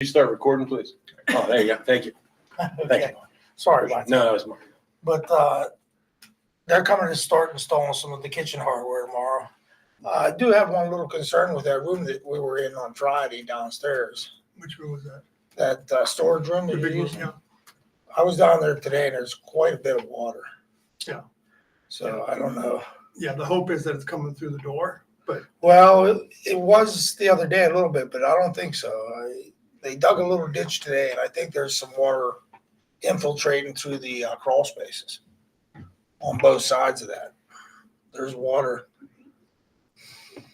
You start recording, please. Oh, there you go. Thank you. Thank Okay, you. sorry about that. No, that was mine. But they're coming to start installing some of the kitchen hardware tomorrow. I do have one little concern with that room that we were in on Friday downstairs. Which room was that? That storage room The that big you're room, using. yeah. I was down there today and there's quite a bit of water. Yeah. So I don't know. Yeah, the hope is that it's coming through the door, but Well, it was the other day a little bit, but I don't think so. They dug a little ditch today and I think there's some water infiltrating through the crawl spaces on both sides of that. There's water.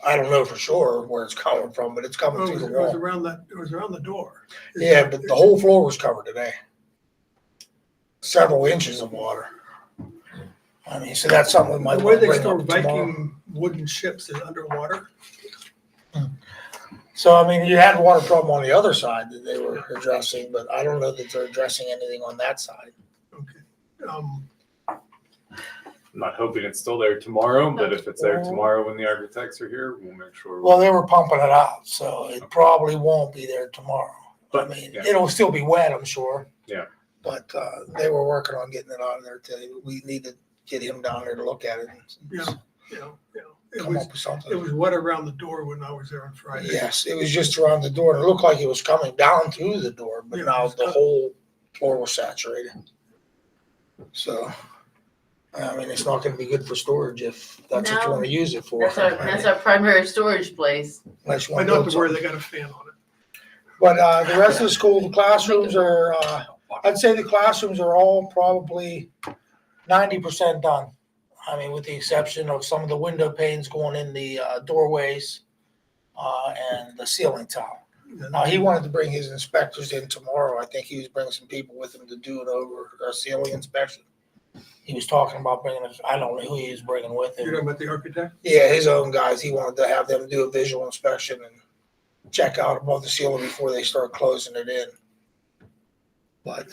I don't know for sure where it's coming from, but it's coming it through was, the it was wall. around that, it was around the door. Yeah, but the whole floor was covered today. Several inches of water. I mean, so that's something we might The way want to they bring store up tomorrow. Viking wooden ships is underwater. So, I mean, you had a water problem on the other side that they were addressing, but I don't know that they're addressing anything on that side. Okay. I'm not hoping it's still there tomorrow, but if it's there tomorrow when the architects are here, we'll make sure. Well, they were pumping it out, so it probably won't be there tomorrow. I mean, Yeah. it'll still be wet, I'm sure. Yeah. But they were working on getting it out of there today. We need to get him down there to look at it and Yeah. It come was, up with something. it was wet around the door when I was there on Friday. Yes, it was just around the door. And it looked like it was coming down through the door, but Yeah, now it's the cut. whole floor was saturated. So, I mean, it's not gonna be good for storage if that's what you No. wanna use it for. That's our primary storage place. Unless you I wanna know build to where something. they got a fan on it. But the rest of the school, the classrooms are, I'd say the classrooms are all probably 90% done. I mean, with the exception of some of the window panes going in the doorways and the ceiling tile. Now, he wanted to bring his inspectors in tomorrow. I think he was bringing some people with him to do it over a ceiling inspection. He was talking about bringing, I don't know who he was bringing with You're him. talking about the architect? Yeah, his own guys. He wanted to have them do a visual inspection and check out above the ceiling before they start closing it in. But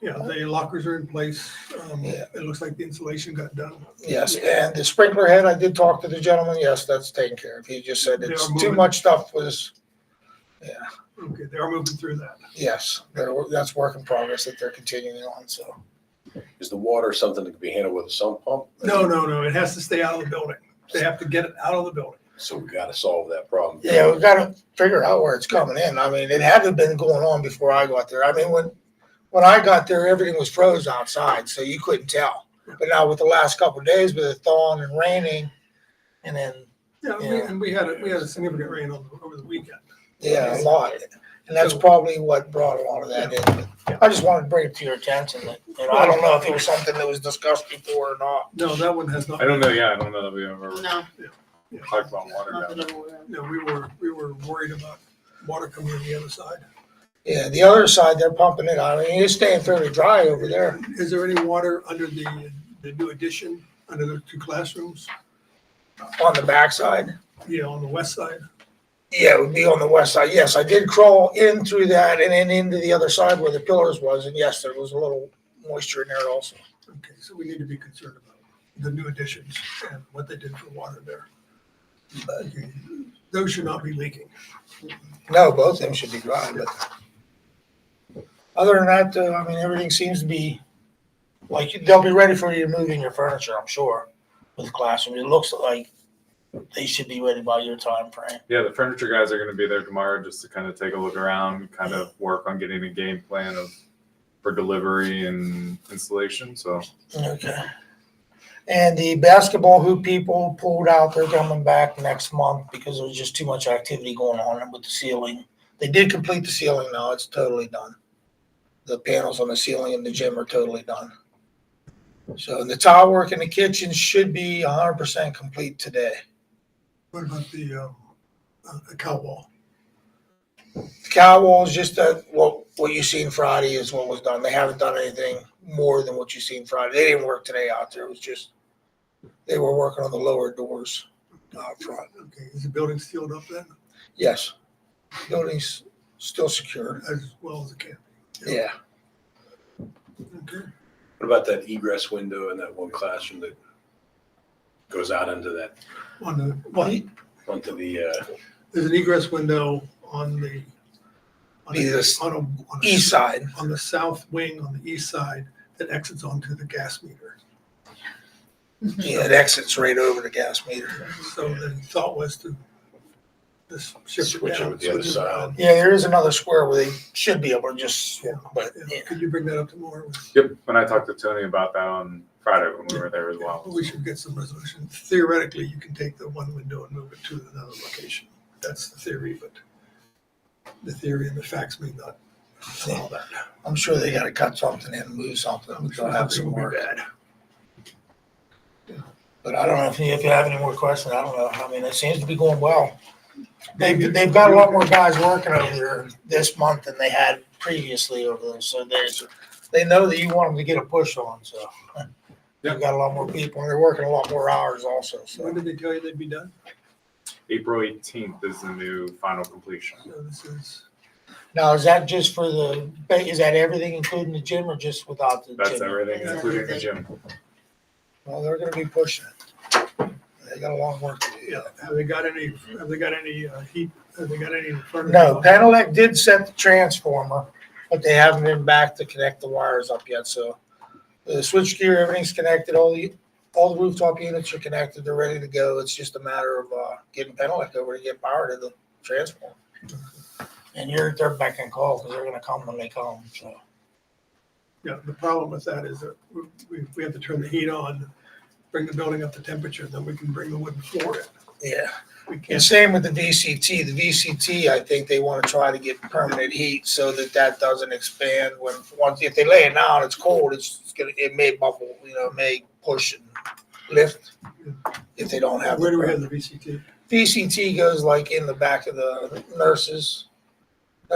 Yeah, the lockers are in place. Yeah. It looks like the insulation got done. yes, and the sprinkler head, I did talk to the gentleman. Yes, that's taken care of. He just said They it's are too moving. much stuff was, Okay, they are moving through that. yes, that's work in progress that they're continuing on, so. Is the water something that can be handled with a sump pump? No, it has to stay out of the building. They have to get it out of the building. So we gotta solve that problem. Yeah, we've got to figure out where it's coming in. I mean, it had to have been going on before I got there. I mean, when I got there, everything was froze outside, so you couldn't tell. But now with the last couple of days, with it thawing and raining, and then, Yeah, Yeah. and we had a significant rain over the weekend. yeah, a lot. And that's probably what brought a lot of that in. But I just wanted to bring it to your attention that, I don't know if it was something that was discussed before or not. No, that one has not. I don't know. Yeah, I don't know that we ever No, talked about water not down that there. I'm aware of. No, we were worried about water coming in the other side. Yeah, the other side, they're pumping it out. I mean, it's staying fairly dry over there. Is there any water under the new addition, under the two classrooms? On the backside. Yeah, on the west side? Yeah, it would be on the west side. Yes, I did crawl in through that and then into the other side where the pillars was. And yes, there was a little moisture in there also. Okay, so we need to be concerned about the new additions and what they did for water there. Okay, those should not be leaking. No, both of them should be dry, but other than that, I mean, everything seems to be like they'll be ready for you to move in your furniture, I'm sure, with the classroom. It looks like they should be ready by your time frame. Yeah, the furniture guys are going to be there tomorrow just to kind of take a look around, kind of work on getting a game plan for delivery and installation. So Okay. And the basketball hoop people pulled out. They're coming back next month because there was just too much activity going on with the ceiling. They did complete the ceiling now. It's totally done. The panels on the ceiling in the gym are totally done. So the tile work in the kitchen should be 100% complete today. What about the cow wall? The cow wall is just what you seen Friday is what was done. They haven't done anything more than what you seen Friday. They didn't work today out there. It was just they were working on the lower doors out front. Okay, is the building sealed up then, Yes, building's still secure. as well as it can? Yeah, Okay, What about that egress window in that one classroom that goes out into that, on the, what, onto the, there's an egress window on on Be a- this on a east side. On the south wing, on the east side, that exits onto the gas meter. Yeah, it exits right over the gas meter. So the thought was to just shift it Switch it down. with the other switch it side. around. Yeah, there is another square where they should be able to just, Yeah. but Yeah. yeah. Could you bring that up tomorrow? Yep, and I talked to Tony about that on Friday when we were there as well. We should get some resolution. Theoretically, you can take the one window and move it to another location. That's the theory, but the theory and the facts may not follow that. I'm sure they gotta cut something in, move something. I'm They'll sure have something some will be work. bad. But I don't know if you have any more questions. I don't know. I mean, it seems to be going well. They've got a lot more guys working over there this month than they had previously over there. So they know that you want them to get a push on, so. Yeah. They've got a lot more people and they're working a lot more hours also, When so. did they tell you they'd be done? April 18th is the new final completion. So this is, Now, is that just for is that everything including the gym or just without the gym? That's everything, That's including the everything. gym. Well, they're gonna be pushing it. They got a lot of work to do. yeah, have they got any heat, have they got any furnace? No, Panelec did set the transformer, but they haven't been back to connect the wires up yet, so. The switchgear, everything's connected, all the rooftop units are connected, they're ready to go. It's just a matter of, getting Panelec over to get power to the transformer. And they're back and call, because they're gonna come when they come, so. Yeah, the problem with that is that we have to turn the heat on, bring the building up to temperature, and then we can bring the wooden floor in. Yeah, We and can't, same with the VCT. The VCT, I think they wanna try to get permanent heat so that doesn't expand if they lay it down, it's cold, it may bubble, it may push and lift if they don't have. where do we the have the VCT? VCT goes like in the back of the nurses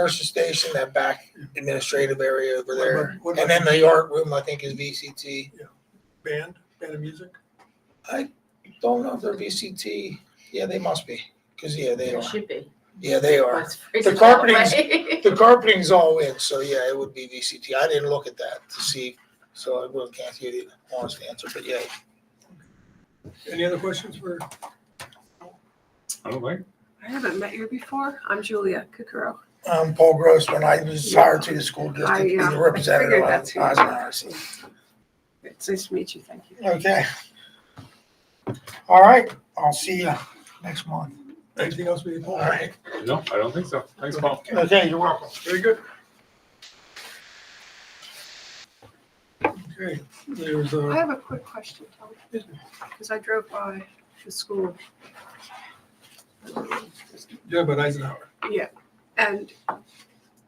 station, that back administrative area over there. What And about then the art room, I think, is VCT. band of music? Don't know if they're VCT. Yeah, they must be, because, yeah, they It are. should be. Yeah, they are. It's freezing The that carpeting's- way. The carpeting's all in, so yeah, it would be VCT. I didn't look at that to see, so I really can't give you the honest answer, but yeah. Any other questions for, I don't think. I haven't met you before. I'm Julia Kukuro. Paul Grossman, I was hired through the school district, I, he's I a figured representative of that's who. Eisenhower. So. It's nice to meet you. Thank you. Okay. All right, I'll see you next month. anything else we need, Paul? All right. No, I don't think so. Thanks, Paul. Okay, you're welcome. Very good. Okay, there's I a, have a quick question, Tom, because I drove by the school. Joe at Eisenhower. Yeah, and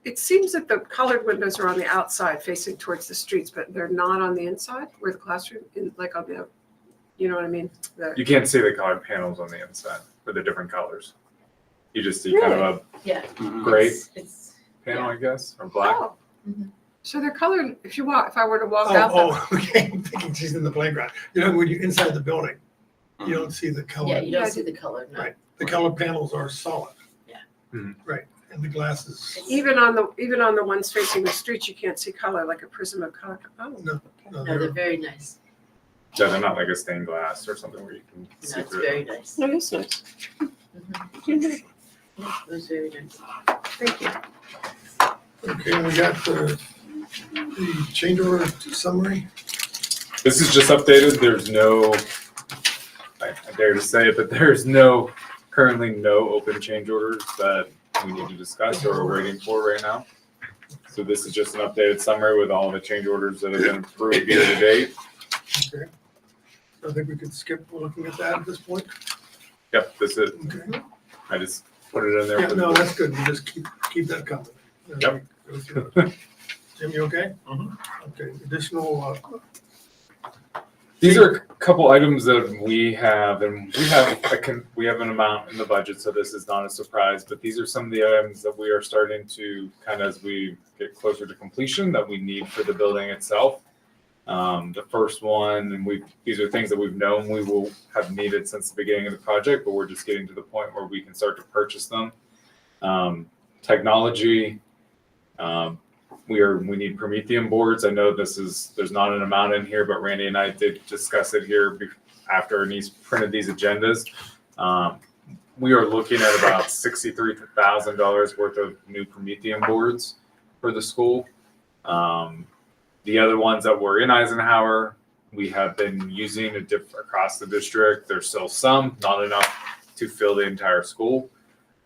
it seems that the colored windows are on the outside facing towards the streets, but they're not on the inside where the classroom, like on the, you know what I mean? You can't see the colored panels on the inside for the different colors. You just see kind of Yeah. a gray It's panel, I guess, or black. Oh. Mhm. So they're colored, if I were to walk out that Oh, okay, I'm thinking she's in the playground. You know, when you're inside the building, you don't see the yeah, color. you don't see the color, no. Right. The color panels are solid. Yeah. Mhm. Right, and the glasses, even on the ones facing the streets, you can't see color, like a prism of color. Oh, no, No, they're very nice. Yeah, they're not like a stained glass or something where you can No, see it's through very it. nice. no, that's nice. Mhm. Yeah, it was very nice. Thank you. okay, we got the change order summary. This is just updated. There's no, I dare to say it, but there's currently no open change orders that we need to discuss or we're waiting for right now. So this is just an updated summary with all the change orders that have been approved year to date. Okay. I think we could skip looking at that at this point. Yep, this is, Okay. I just put it in there. Yeah, for no, the- that's good. We just keep that coming. Yep. Go through it. Jim, you okay? Mhm. Okay, additional, These are a couple items that we have, and we have an amount in the budget, so this is not a surprise, but these are some of the items that we are starting to kind of, as we get closer to completion, that we need for the building itself. The first one, and these are things that we've known we will have needed since the beginning of the project, but we're just getting to the point where we can start to purchase them. Technology, we need Promethean boards. I know there's not an amount in here, but Randy and I did discuss it here after Anise printed these agendas. we are looking at about $63,000 worth of new Promethean boards for the school. The other ones that were in Eisenhower, we have been using across the district. There's still some, not enough to fill the entire school.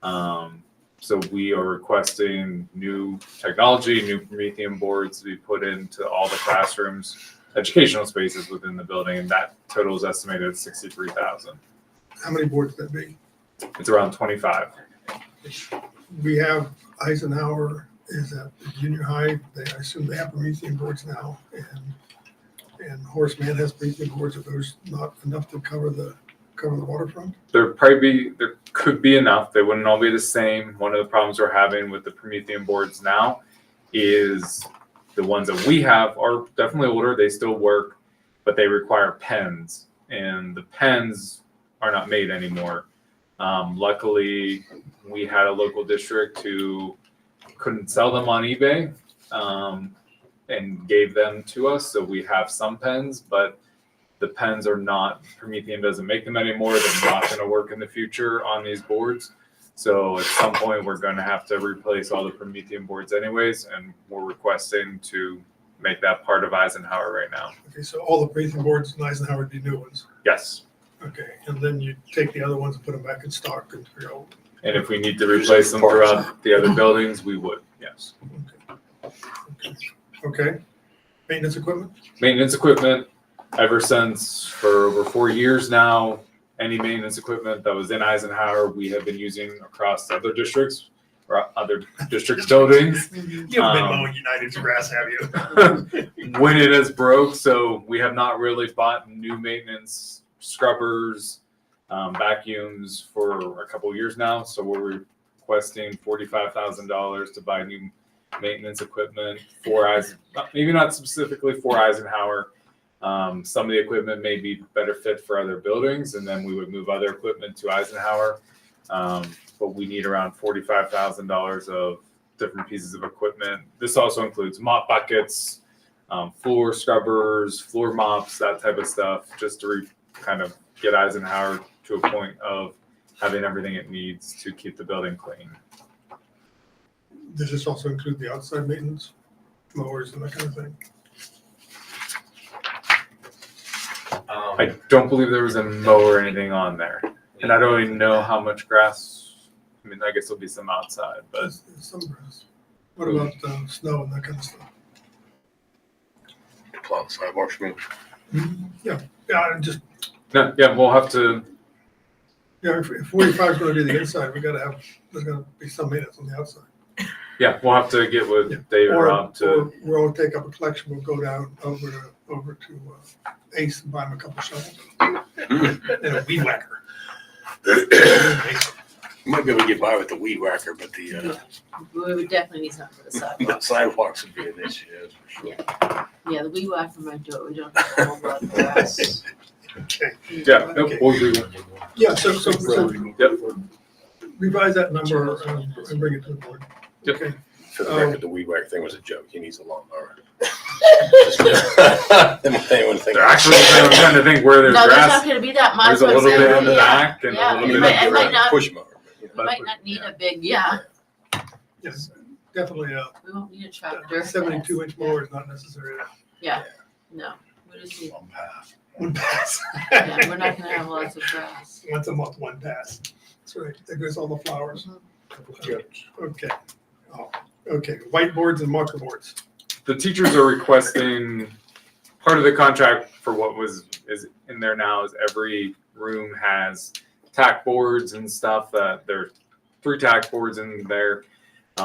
So we are requesting new technology, new Promethean boards to be put into all the classrooms, educational spaces within the building, and that total is estimated at $63,000. How many boards would that be? It's around 25. We have Eisenhower is at the junior high. I assume they have Promethean boards now, and Horseman has Promethean boards. Are those not enough to cover the waterfront? There could be enough. They wouldn't all be the same. One of the problems we're having with the Promethean boards now is the ones that we have are definitely older. They still work, but they require pens, and the pens are not made anymore. Luckily, we had a local district who couldn't sell them on eBay and gave them to us. So we have some pens, but the pens are not, Promethean doesn't make them anymore. They're not going to work in the future on these boards. So at some point, we're going to have to replace all the Promethean boards anyways, and we're requesting to make that part of Eisenhower right now. Okay, so all the Promethean boards in Eisenhower would be new ones. Yes. Okay, and then you take the other ones and put them back in stock and figure out. And if we need to replace them throughout the other buildings, we would, yes. Okay, maintenance equipment? Maintenance equipment, ever since for over 4 years now, any maintenance equipment that was in Eisenhower, we have been using across other districts or other district buildings. You haven't been mowing United's grass, have you? When it has broke, so we have not really bought new maintenance scrubbers, vacuums for a couple of years now. So we're requesting $45,000 to buy new maintenance equipment for maybe not specifically for Eisenhower. Some of the equipment may be better fit for other buildings, and then we would move other equipment to Eisenhower. But we need around $45,000 of different pieces of equipment. This also includes mop buckets, floor scrubbers, floor mops, that type of stuff, just to kind of get Eisenhower to a point of having everything it needs to keep the building clean. Does this also include the outside maintenance, mowers and that kind of thing? I don't believe there was a mower or anything on there. And I don't even know how much grass. I mean, I guess there'll be some outside, but There's some grass. What about snow and that kind of stuff? Plow the sidewalks, I mean. Yeah, just, no, yeah, we'll have to. yeah, if 45 is going to be the inside, there's going to be some maintenance on the outside. Yeah, we'll have to get with Yeah. Dave and Or Rob to. we'll take up a collection, we'll go down over to Ace and buy them a couple shovels. And a weed whacker. You might be able to get by with the weed whacker, but the We would definitely need something for the sidewalk. sidewalks would be an issue, that's for sure. Yeah, the weed whacker might do it. We don't have to mow blood grass. Okay. Yeah, nope, Okay. we'll do. Yeah, so Yep. revise that number and bring it to the board. Yep. Okay. For the record, the weed whacker thing was a joke. He needs a lawnmower. Anyone think? Actually, I'm trying to think where there's No, there's not grass. gonna be that much. There's a but little bit in the yeah, back and yeah, a little it bit might- in it the might right. not- Push mower. But, We might not need a big, yeah, Yes, definitely we won't need a tractor. 72-inch mower is not necessary. No, we just need, One pass. One pass. yeah, we're not gonna have lots of grass. Once a month, one pass. That's right. There goes all the flowers. Okay. Oh, okay. Whiteboards and marker boards. The teachers are requesting, part of the contract for what is in there now is every room has tack boards and stuff. That there are 3 tack boards in there.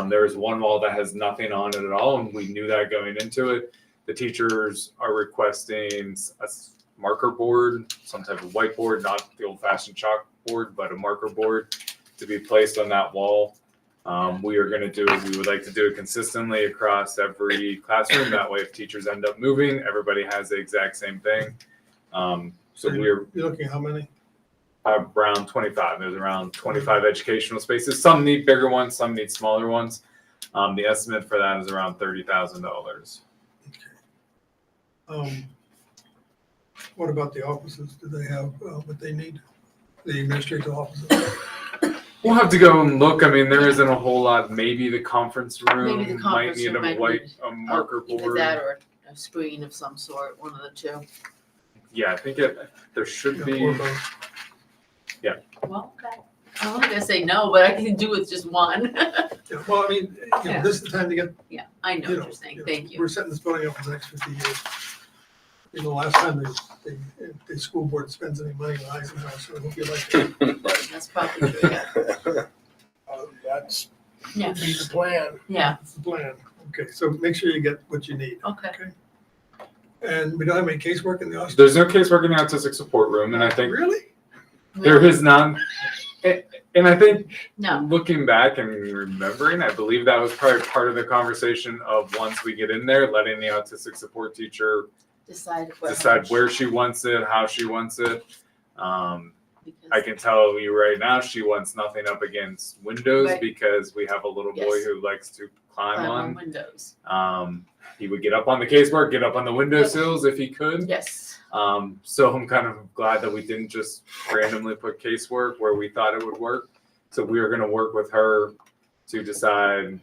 There is one wall that has nothing on it at all, and we knew that going into it. The teachers are requesting a marker board, some type of whiteboard, not the old-fashioned chalkboard, but a marker board to be placed on that wall. We would like to do it consistently across every classroom. That way, if teachers end up moving, everybody has the exact same thing. So we're You're looking at how many? around 25. There's around 25 educational spaces. Some need bigger ones, some need smaller ones. The estimate for that is around $30,000. What about the offices? Do they have what they need? The administrative offices? We'll have to go and look. I mean, there isn't a whole lot. Maybe the conference room Maybe the might conference need room might a marker Either board. that or a screen of some sort, one of the two. Yeah, I think there should Or be. both. Well, okay. I'm not gonna say no, but I can do with just one. Yeah, well, I mean, Yeah. this is the time to get, Yeah, I know you what know. you're saying. Thank you. We're setting this building up for the next 50 years. The last time the school board spends any money on Eisenhower, so I hope you like it. That's probably true. That's, Yeah, would be the plan. yeah, That's the plan. Okay, so make sure you get what you need. okay. And we don't have any casework in the autistic. There's no casework in the autistic support room, and I think Really? there is none. And I think No, looking back and remembering, I believe that was probably part of the conversation of once we get in there, letting the autistic support teacher decide where she wants it, how she wants it. because I can tell you right now, she wants nothing up against windows Right. because we have a little boy Yes. who likes to climb climb on on. windows. He would get up on the casework, get up on the windowsills if he could. Yes. So I'm kind of glad that we didn't just randomly put casework where we thought it would work. So we are going to work with her to decide,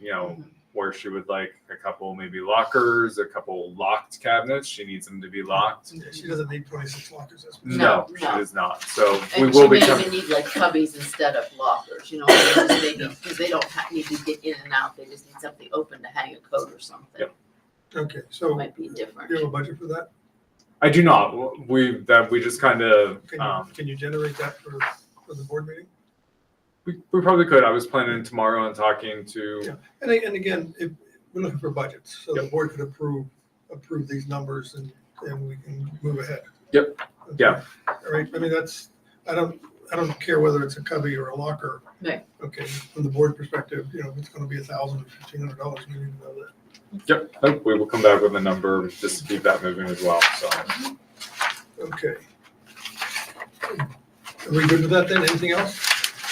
where she would like a couple maybe lockers, a couple locked cabinets. She needs them to be locked. Yeah, she doesn't need 26 lockers. That's what- No, No, she no. does not. So we And will she be may coming. even need like cubbies instead of lockers, because they don't need to get in and out. They just need something open to hang a coat or something. Yep. Okay, so Might be different. you have a budget for that? I do not. We just kind of. Can you generate that for the board meeting? We probably could. I was planning tomorrow on talking to. Yeah. And again, if we're looking for budgets, so the Yep. board could approve these numbers and we can move ahead. Yep. Okay. Yeah. All right, I mean, I don't care whether it's a cubby or a locker. Right. Okay, from the board perspective, if it's gonna be $1,000 or $1,500, we need to know that. Yep. We will come back with a number just to keep that moving as well. So. Okay. Are we good with that then? Anything else?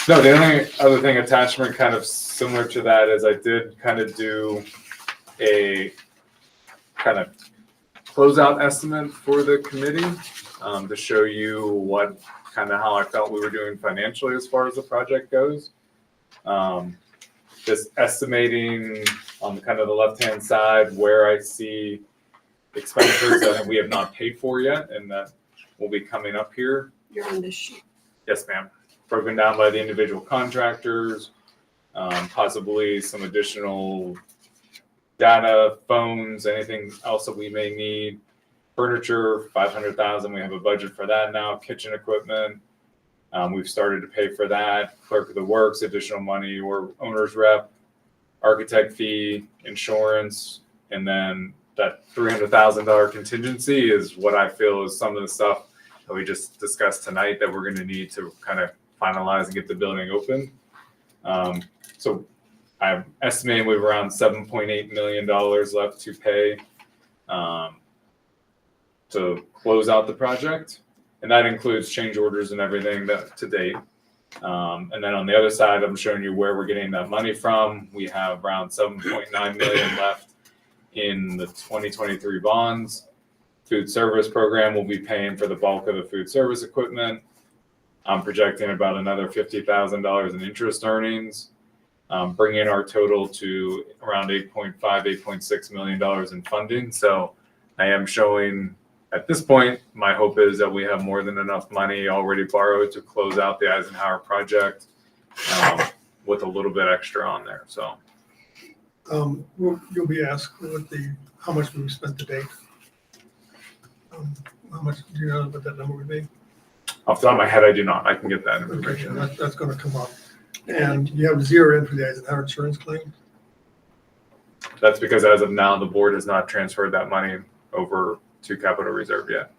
No, the only other thing, attachment kind of similar to that, is I did kind of do a kind of closeout estimate for the committee to show you what kind of how I felt we were doing financially as far as the project goes. Just estimating on kind of the left-hand side where I see expenditures that we have not paid for yet and that will be coming up here. You're on this sheet. Yes, ma'am. Broken down by the individual contractors, possibly some additional data, phones, anything else that we may need. Furniture, $500,000. We have a budget for that now. Kitchen equipment, we've started to pay for that. Clerk of the works, additional money, or owner's rep, architect fee, insurance, and then that $300,000 contingency is what I feel is some of the stuff that we just discussed tonight that we're going to need to kind of finalize and get the building open. So I'm estimating we have around $7.8 million left to pay to close out the project. And that includes change orders and everything that to date. And then on the other side, I'm showing you where we're getting that money from. We have around $7.9 million left in the 2023 bonds. Food service program will be paying for the bulk of the food service equipment. I'm projecting about another $50,000 in interest earnings, bringing our total to around $8.6 million in funding. So I am showing at this point, my hope is that we have more than enough money already borrowed to close out the Eisenhower project with a little bit extra on there. So You'll be asked how much we've spent to date. How much, do you know what that number would be? off the top of my head, I do not. I can get that Okay, information. that's gonna come up. And you have 0 in for the Eisenhower insurance claim? That's because as of now, the board has not transferred that money over to capital reserve yet.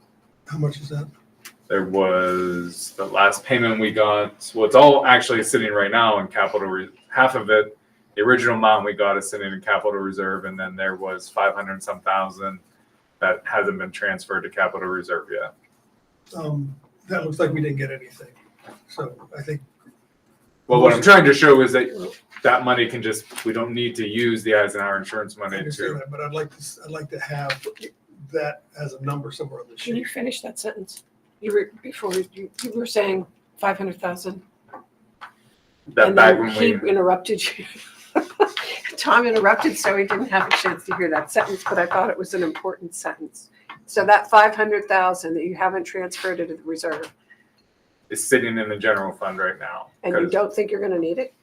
How much is that? There was the last payment we got. Well, it's all actually sitting right now in capital. Half of it, the original amount we got is sitting in capital reserve, and then there was 500 and some thousand that hasn't been transferred to capital reserve yet. That looks like we didn't get anything. So I think, Well, what I'm trying to show is that that money can just, we don't need to use the Eisenhower insurance I money understand to. that, but I'd like to have that as a number somewhere on the Can you sheet. finish that sentence? You were saying 500,000. That And back then when he we, interrupted you. Tom interrupted, so he didn't have a chance to hear that sentence, but I thought it was an important sentence. So that 500,000 that you haven't transferred into the reserve, is sitting in the general fund right now. and you 'Cause don't think you're gonna need it?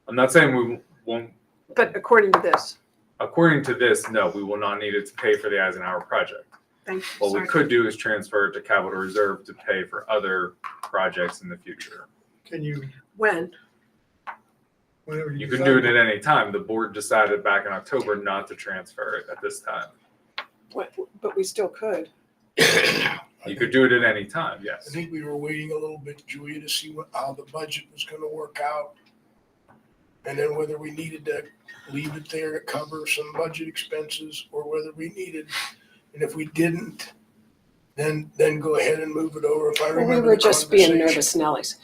I'm not saying we won't, But according to this, according to this, no, we will not need it to pay for the Eisenhower project. thank you, What we sorry. could do is transfer it to capital reserve to pay for other projects in the future. Can you, When? whenever you. You can decide- do it at any time. The board decided back in October not to transfer it at this time. But we still could. You could do it at any time, I yes. think we were waiting a little bit, Julia, to see how the budget was gonna work out. And then whether we needed to leave it there to cover some budget expenses or whether we needed, and if we didn't, then go ahead and move it over. If I Well, we remember were the just being conversation. nervous Nellies.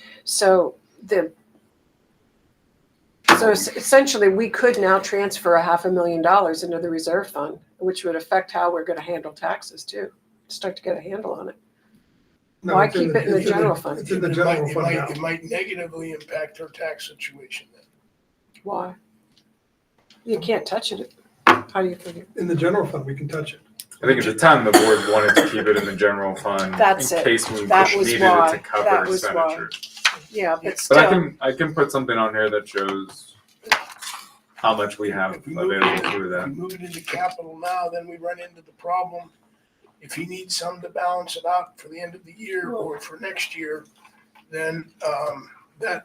So essentially, we could now transfer $500,000 into the reserve fund, which would affect how we're gonna handle taxes too. Start to get a handle on it. No, Why it's in keep it in the it's general fund? It's in the It general might- fund now. It might negatively impact our tax situation then. Why? You can't touch it. How do you figure? In the general fund, we can touch it. I think at the time, the board wanted to keep it in the general fund That's in it. case we That was needed why. it to cover That was why. expenditures. Yeah, but But still, I can put something on here that shows how much we have If we move it available into- to If that. we move it into capital now, then we run into the problem. If he needs some to balance it out for the end of the year or for next year, then that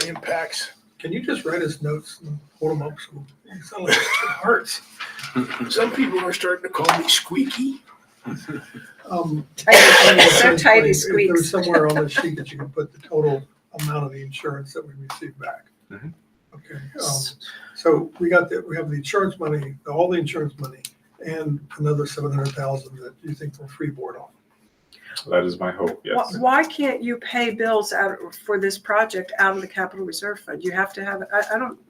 impacts. Can you just write us notes and hold them up so you sound like hearts? Some people are starting to call me squeaky. So tight he If squeaks. there's somewhere on the sheet that you can put the total amount of the insurance that we received back. Mhm. Okay, so we have the insurance money, all the insurance money, and another 700,000 that you think we're freeboard on. That is my hope, yes. why can't you pay bills out for this project out of the capital reserve fund? You have to have,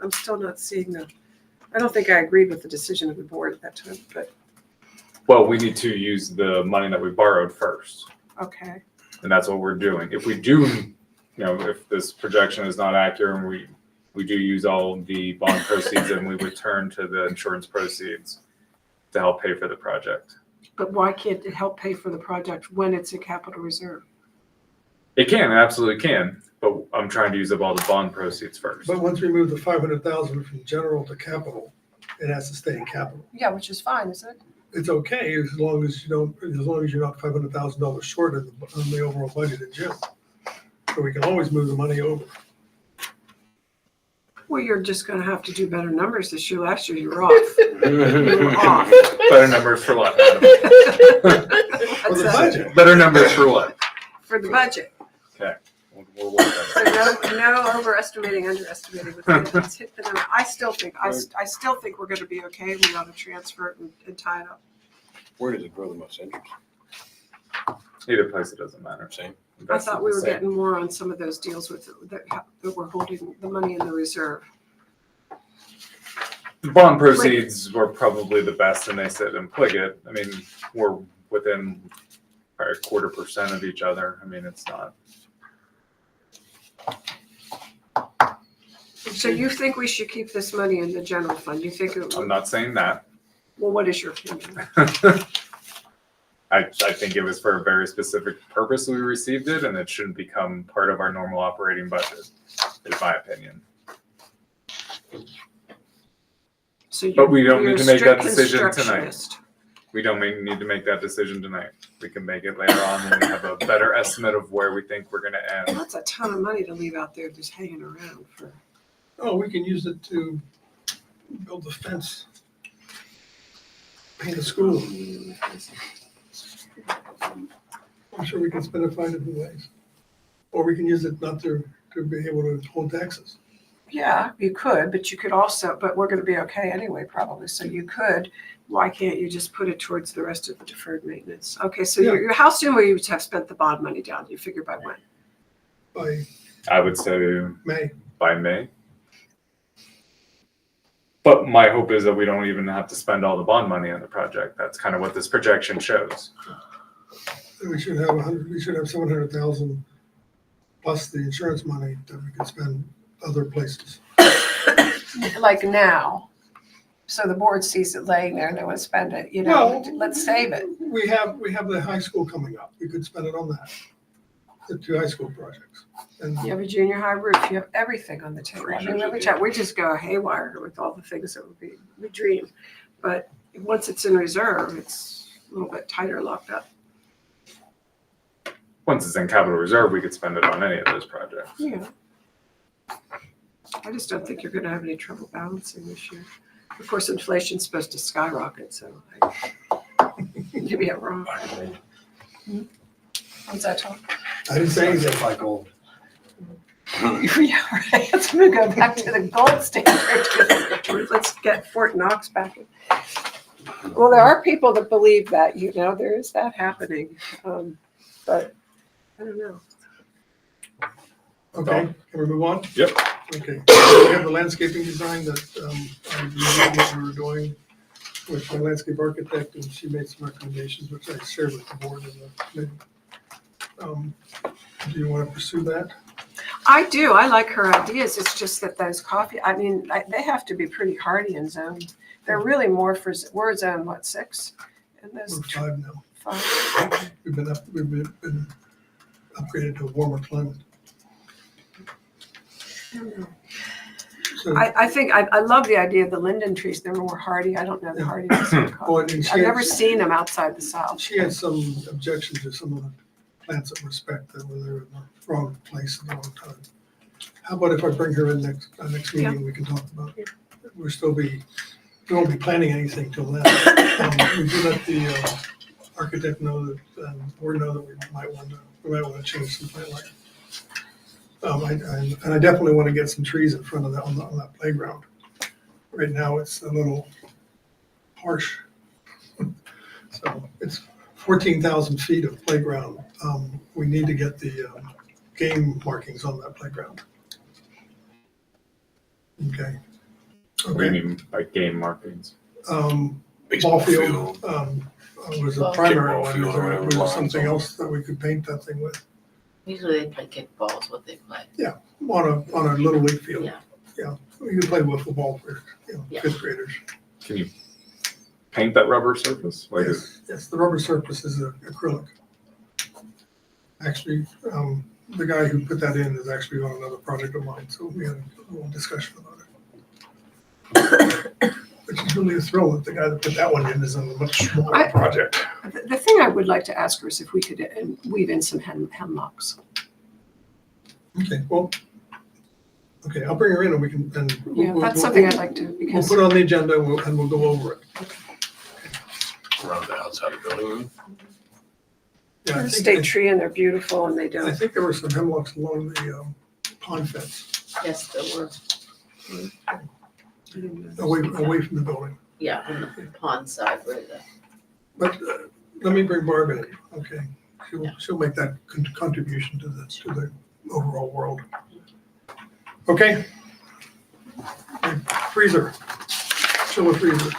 I'm still not seeing I don't think I agreed with the decision of the board at that time, but, Well, we need to use the money that we borrowed first, okay. and that's what we're doing. If we do, if this projection is not accurate and we do use all the bond proceeds and we return to the insurance proceeds to help pay for the project. But why can't it help pay for the project when it's a capital reserve? It can, it absolutely can, but I'm trying to use up all the bond proceeds first. But once we move the 500,000 from general to capital, it has to stay in capital. Yeah, which is fine, isn't it? It's okay as long as you're not $500,000 short on the overall budget in general. So we can always move the money over. Well, you're just gonna have to do better numbers this year. Last year you were off. You were off. Better numbers for what, madam? For the budget. Better numbers for what? For the budget. We'll work So on it. no overestimating, underestimating. Let's hit the number. I still think we're gonna be okay. We ought to transfer it and tie it up. Where does it grow the most interest? Either place, it doesn't matter. Same. I thought we were Same. getting more on some of those deals that we're holding the money in the reserve. The bond proceeds were probably the best, and they sit in Pliget. I mean, we're within probably 0.25% of each other. I mean, it's not. So you think we should keep this money in the general fund? You think it I'm would, not saying that. well, what is your opinion? I think it was for a very specific purpose we received it, and it shouldn't become part of our normal operating budget, is my opinion. So But we don't you're need a to make that strict decision tonight. constructionist. We don't need to make that decision tonight. We can make it later on when we have a better estimate of where we think we're gonna end. That's a ton of money to leave out there just hanging around for. Oh, we can use it to build a fence, paint a school. I'm sure we can spend it 5 different ways. Or we can use it not to be able to hold taxes. Yeah, you could, but you could also, but we're gonna be okay anyway, probably, so you could, why can't you just put it towards the rest of the deferred maintenance? Okay, so Yeah. how soon will you have spent the bond money down? You figure by when? By I would say May. by May. But my hope is that we don't even have to spend all the bond money on the project. That's kind of what this projection shows. We should have 700,000 plus the insurance money that we can spend other places. Like now, so the board sees it laying there and they want to spend it, you know, Well, let's save it. We have the high school coming up. We could spend it on that. The 2 high school projects. And You have a junior high roof, you have everything on the table. I mean, Freezers every again. time, we just go haywire with all the things that would be, we dream. But once it's in reserve, it's a little bit tighter locked up. Once it's in capital reserve, we could spend it on any of those projects. Yeah. I just don't think you're gonna have any trouble balancing this year. Of course, inflation's supposed to skyrocket, so maybe I'm wrong. What's that, Tom? I didn't say anything. If I go, Yeah, right. Let's go back to the gold standard. Let's get Fort Knox back. Well, there are people that believe that, you know, there is that happening. But I don't know. Okay, can we move on? Yep. Okay, we have the landscaping design that I reviewed what we were doing with my landscape architect, and she made some recommendations, which I shared with the board in the committee. Do you want to pursue that? I do. I like her ideas. It's just that those coffee, I mean, they have to be pretty hardy in zone. They're really more for, we're zone, what, 6? And those We're 5 now. 5. We've been upgraded to a warmer climate. I don't know. So, I think, I love the idea of the linden trees. They're more hardy. I don't know the hardiness of well, coffee. and she I've never had- seen them outside the South. She had some objections to some of the plants at Respect that were there in the wrong place at the wrong time. How about if I bring her in next meeting, we can talk about it. We won't be planning anything till then. We do let the architect know that, or know that we might want to change some plant life. And I definitely want to get some trees in front of that, on that playground. Right now, it's a little harsh. So it's 14,000 feet of playground. We need to get the game markings on that playground. Okay. What do you Okay. mean by game markings? Ball Baseball field was a primary Kickball one. field Is or there whatever was lines something on it. else that we could paint that thing with? Usually they play kickball is what they play. On a little league field. Yeah. Yeah, we can play wiffle ball for, Yeah. 5th graders. Can you paint that rubber surface? Like, Yes, the rubber surface is acrylic. Actually, the guy who put that in is actually on another project of mine, so we had a little discussion about it. Which is really a thrill that the guy that put that one in is on a much smaller project. The thing I would like to ask her is if we could weave in some hemlocks. Okay, well, okay, I'll bring her in and we can, and. Yeah, we'll- that's we'll- something I'd like to, We'll because, put it on the agenda and we'll go over it. Around the outside of the building. Yeah, I they're a think- state tree and they're beautiful and they I don't. think there were some hemlocks along the pond fence, Yes, there were, away from the building. yeah, on the pond side where the, But let me bring Barb in, okay? She'll make that contribution to the overall world. Okay? Freezer, chiller freezer.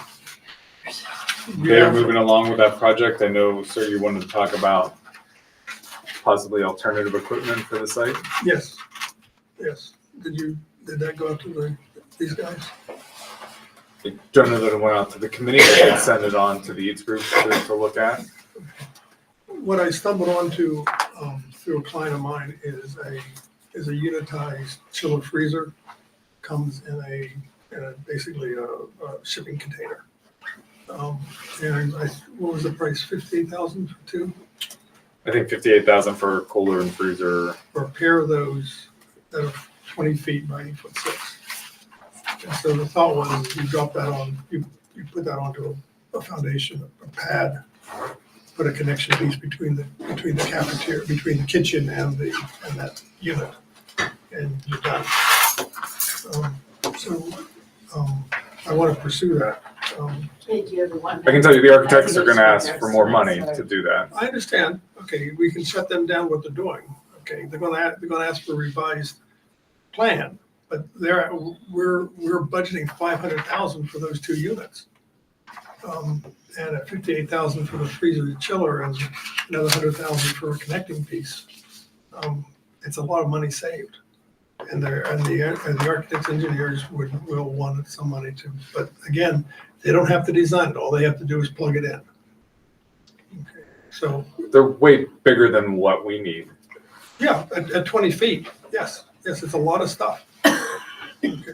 they're moving along with that project. I know, sir, you wanted to talk about possibly alternative equipment for the site. Yes, yes. Did that go out to these guys? I don't know that it went out to the committee, but they send it on to the Eats group to look at. What I stumbled onto through a client of mine is a unitized chiller freezer. Comes in basically a shipping container. And what was the price? 58,000 for 2? I think 58,000 for cooler and freezer. For a pair of those that are 20 feet by 8'6". And so the thought was you drop that on, you put that onto a foundation, a pad, put a connection piece between the cafeteria, between the kitchen and that unit, and you're done. I want to pursue that. thank you, everyone. I can tell you the architects are gonna ask for more money to do that. I understand. Okay, we can shut them down what they're doing. Okay, they're gonna ask for a revised plan, but we're budgeting 500,000 for those 2 units. And at 58,000 for the freezer and chiller and another 100,000 for a connecting piece. It's a lot of money saved. And the architects, engineers will want some money too. But again, they don't have to design it. All they have to do is plug it in. Okay, so, They're way bigger than what we need. yeah, at 20 feet, yes, it's a lot of stuff. Okay.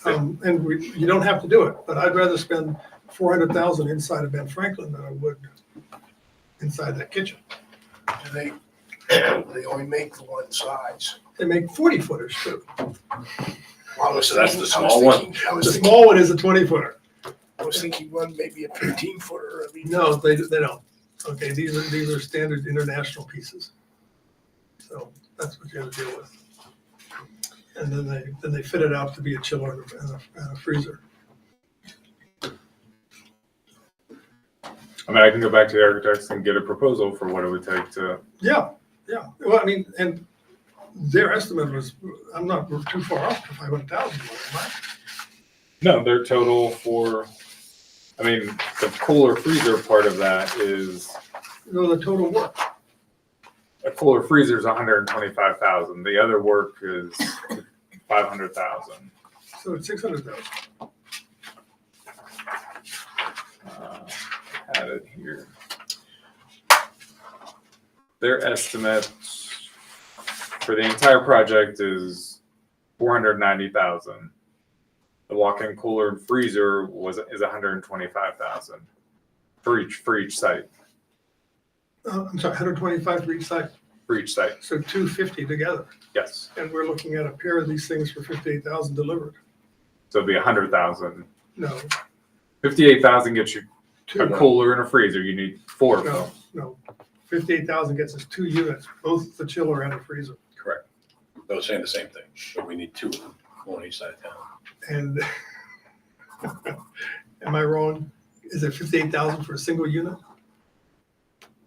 And you don't have to do it, but I'd rather spend 400,000 inside of Ben Franklin than I would inside that kitchen. They only make the one size. They make 40 footers too. Well, I was So that's the thinking- I was small one? thinking- I The was thinking, small one is a 20 footer. I was thinking one, maybe a 15 footer. I mean, No, they don't. Okay, these are standard international pieces. So that's what you have to deal with. And then they fit it out to be a chiller and a freezer. I mean, I can go back to the architects and get a proposal for what it would take to, Yeah. Well, I mean, and their estimate was, I'm not too far off to 500,000. Am I? no, their total for, I mean, the cooler freezer part of that is, No, the total work. a cooler freezer is 125,000. The other work is 500,000. So it's 600,000. Had it here. Their estimate for the entire project is 490,000. The walk-in cooler and freezer is 125,000 for each site. I'm sorry, 125 for each site. For each site, So 250 together. yes. And we're looking at a pair of these things for 58,000 delivered. So it'd be 100,000. No, 58,000 gets you two. a cooler and a freezer. You need four of them. No. 58,000 gets us 2 units, both the chiller and the freezer. Correct. I was saying the same thing, but we need 2 of them, one on each side of town. And am I wrong? Is it 58,000 for a single unit?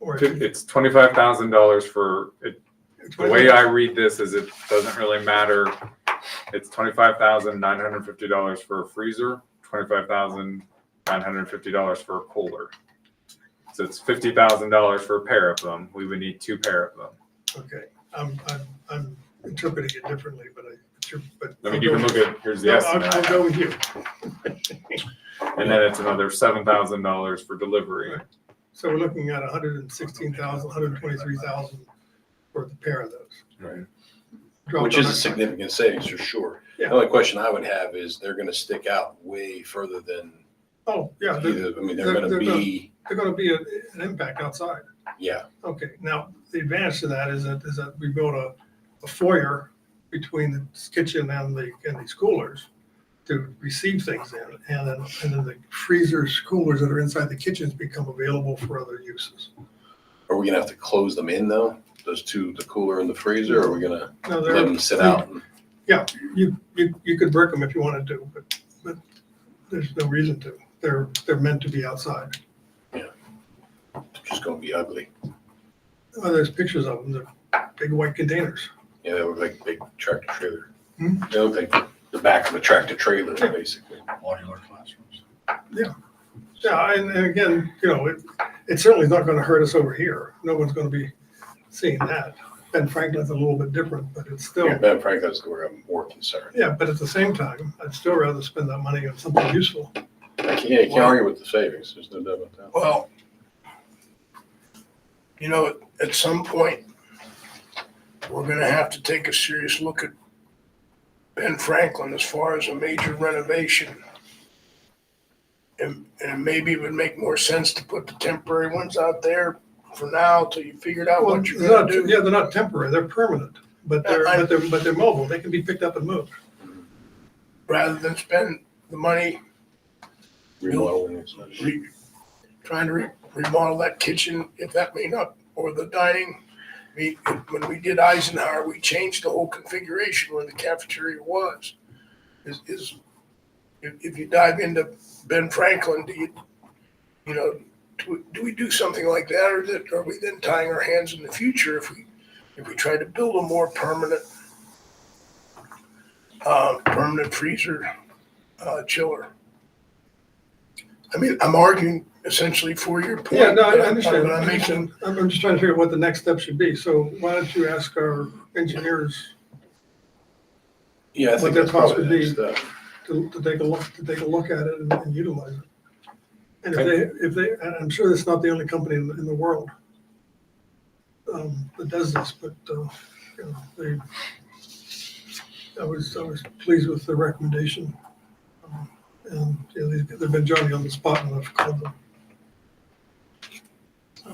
Or It's $25,000 for it. The way I read this is it doesn't really matter. It's $25,950 for a freezer, $25,950 for a cooler. So it's $50,000 for a pair of them. We would need 2 pair of them. Okay, I'm interpreting it differently, but I mean, you can look at, here's the No, estimate. I'll go with you. And then it's another $7,000 for delivery. So we're looking at 116,000, 123,000 for the pair of those. Right. Dropped Which on is a our- significant savings for sure. Yeah. The only question I would have is they're gonna stick out way further than Oh, yeah, they're either, I mean, they're gonna they're be, gonna be an impact outside. yeah. Okay, now, the advantage to that is that we built a foyer between the kitchen and these coolers to receive things in, and then the freezers, coolers that are inside the kitchens become available for other uses. Are we gonna have to close them in though? Those 2, the cooler and the freezer, or are we gonna No, let them sit out? and- You could brick them if you wanted to, but there's no reason to. They're meant to be outside. It's just gonna be ugly. Well, there's pictures of them, they're big white containers. Yeah, they look like big tractor trailer. Hmm? They look like the back of a tractor trailer, basically. Modular classrooms. Yeah, and again, it certainly is not gonna hurt us over here. No one's gonna be seeing that. Ben Franklin's a little bit different, but it's still, Ben Frank, that's where I'm more concerned. yeah, but at the same time, I'd still rather spend that money on something useful. You can't argue with the savings, there's no doubt about that. well, at some point, we're gonna have to take a serious look at Ben Franklin as far as a major renovation. And maybe it would make more sense to put the temporary ones out there for now till you figured out Well, what you're gonna do. they're not temporary, they're permanent, but they're mobile. They can be picked up and moved. Rather than spend the money Remodeling and such. trying to remodel that kitchen, if that may not, or the dining. When we did Eisenhower, we changed the whole configuration where the cafeteria was. If you dive into Ben Franklin, do we do something like that, or are we then tying our hands in the future if we try to build a more permanent freezer, chiller? I mean, I'm arguing essentially for your point. Yeah, no, I but understand. I'm making, I'm just trying to figure out what the next step should be. So why don't you ask our engineers Yeah, I What think that that's cost probably would the be. next step. To take a look at it and utilize it. And if they, and I'm sure it's not the only company in the world that does this, but, you know, I was pleased with the recommendation. And, you know, they've been Johnny on the spot when I've called them.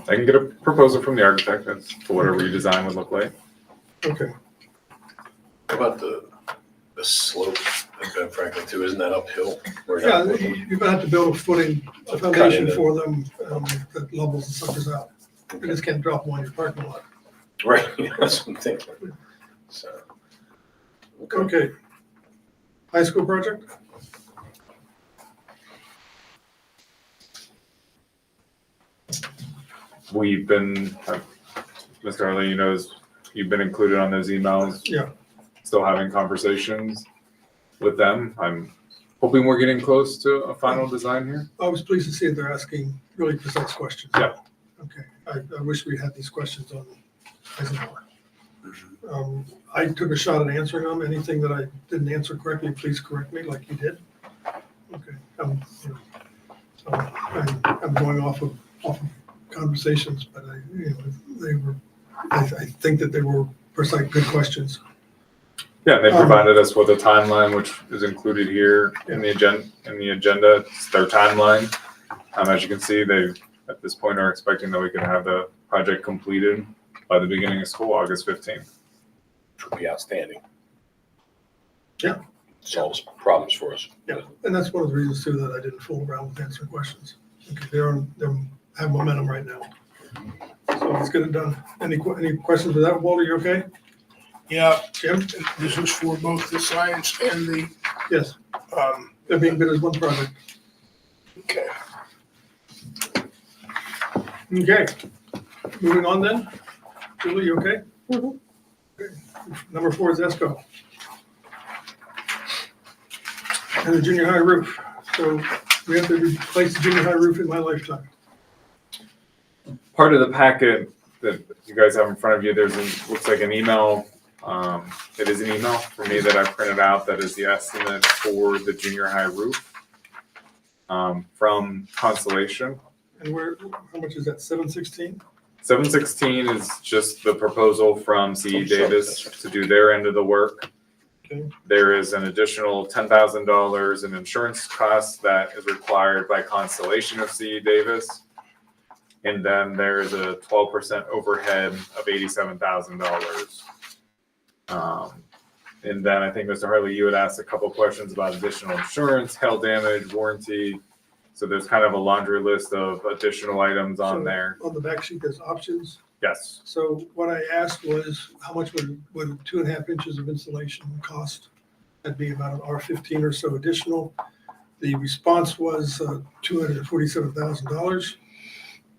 I can get a proposal from the architect as to what a redesign would look like. Okay, How about the slope at Ben Franklin too? Isn't that uphill? We're yeah, not- you're gonna have to build a Cut foundation into- for them that levels the suckers out. You just can't drop them on your parking lot. Right, that's what I'm thinking. So, Okay. High school project? We've been, Mr. Harley, you know, you've been included on those emails. Yeah. Still having conversations with them. I'm hoping we're getting close to a final design here. I was pleased to see that they're asking really precise questions. Yeah. Okay, I wish we had these questions on Eisenhower. I took a shot at answering them. Anything that I didn't answer correctly, please correct me like you did. Okay, you know, so I'm going off of conversations, but I think that they were precise, good questions. Yeah, they provided us with a timeline, which is included here in the agenda. It's their timeline. As you can see, they, at this point, are expecting that we can have the project completed by the beginning of school, August 15th. which would be outstanding. Yeah. Solves problems for us. Yeah, and that's one of the reasons too that I didn't fool around with answering questions. Okay, they're have momentum right now. So let's get it done. Any questions with that, Walter, you okay? Yeah, Jim? this is for both the science and the, Yes, um, they're being bid as one project. okay. Okay, moving on then. Julie, you okay? Okay. Number 4 is ESCO. And the junior high roof. So we have to replace the junior high roof in my lifetime. Part of the packet that you guys have in front of you, looks like an email. It is an email for me that I printed out that is the estimate for the junior high roof from Constellation. And how much is that, 716? 716 is just the proposal from CE Davis to do their end of the work. Okay. There is an additional $10,000 in insurance costs that is required by Constellation of CE Davis. And then there is a 12% overhead of $87,000. And then I think, Mr. Harley, you had asked a couple questions about additional insurance, hail damage, warranty. So there's kind of a laundry list of additional items on So, there. On the back sheet, there's options. Yes. So what I asked was, how much would 2.5 inches of insulation cost? That'd be about an R15 or so additional. The response was $247,000.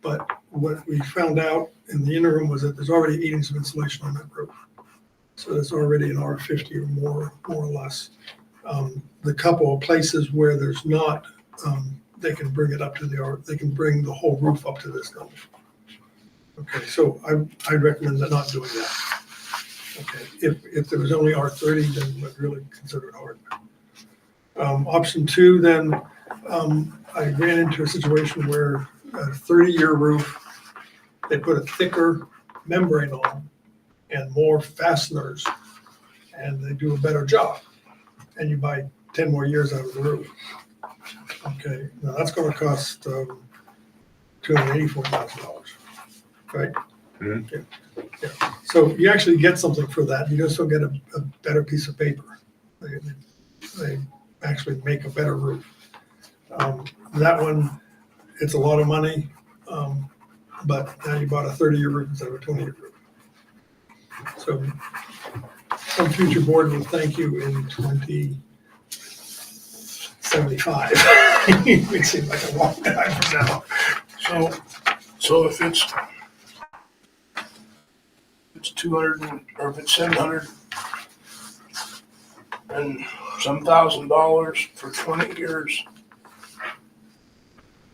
But what we found out in the interim was that there's already 8 inches of insulation on that roof. So it's already an R50 or more or less. The couple of places where there's not, they can bring it up to they can bring the whole roof up to this number. Okay, so I recommend not doing that. Okay, if there was only R30, then I'd really consider it hard. Option 2, then I ran into a situation where a 30-year roof, they put a thicker membrane on and more fasteners, and they do a better job. And you buy 10 more years out of the roof. Okay, now that's gonna cost $284,000, right? Mhm. Yeah. So you actually get something for that. You just don't get a better piece of paper. They actually make a better roof. That one, it's a lot of money, but now you bought a 30-year roof instead of a 20-year roof. So some future board will thank you in 2075. It seems like a long time from now. So if it's 200 or if it's 700 and some $1,000 for 20 years,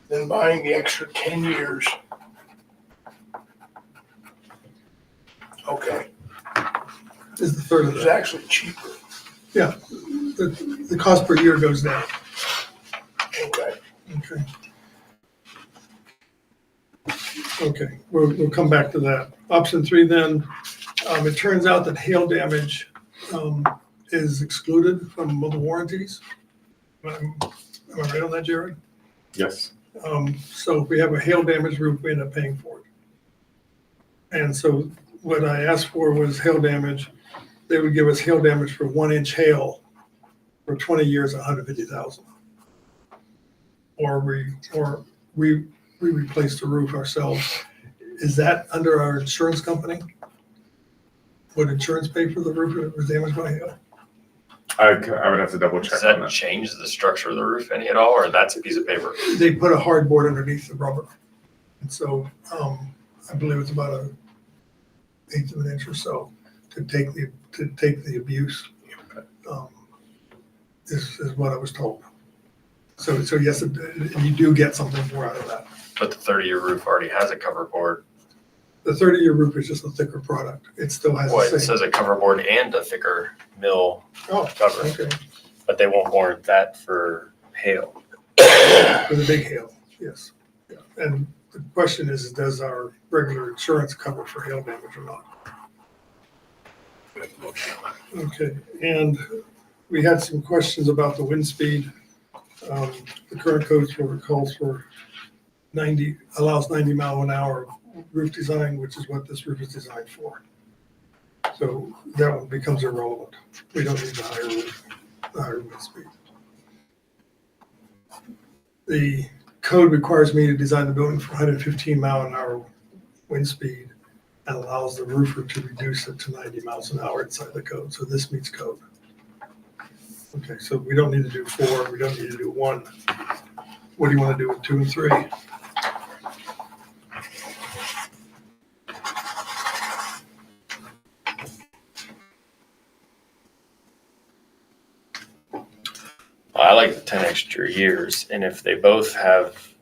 then buying the extra 10 years. Okay, Is the third of it's that. actually cheaper. Yeah, the cost per year goes down. Okay. Okay. Okay, we'll come back to that. Option 3 then, it turns out that hail damage is excluded from the warranties. Am I right on that, Jared? Yes. So if we have a hail damaged roof, we end up paying for it. And so what I asked for was hail damage. They would give us hail damage for 1-inch hail for 20 years, 150,000. Or we replace the roof ourselves. Is that under our insurance company? Would insurance pay for the roof if it was damaged by hail? I would have to double check Does on that that. change the structure of the roof any at all, or that's a piece of paper? They put a hard board underneath the rubber. And so I believe it's about an 1/8 of an inch or so to take the abuse. Is what I was told. So yes, you do get something more out of that. But the 30-year roof already has a cover board. The 30-year roof is just a thicker product. It still has Well, the it same. says a cover board and a thicker mill Oh, cover, okay, but they won't warrant that for hail. for the big hail, yes. Yeah. And the question is, does our regular insurance cover for hail damage or not? Okay, and we had some questions about the wind speed. The current code calls for 90, allows 90 mile an hour roof design, which is what this roof is designed for. So that one becomes irrelevant. We don't need the higher wind speed. The code requires me to design the building for 115 mile an hour wind speed and allows the roofer to reduce it to 90 miles an hour inside the code. So this meets code. Okay, so we don't need to do 4, we don't need to do 1. What do you want to do with 2 and 3? I like the 10 extra years, and if they both have,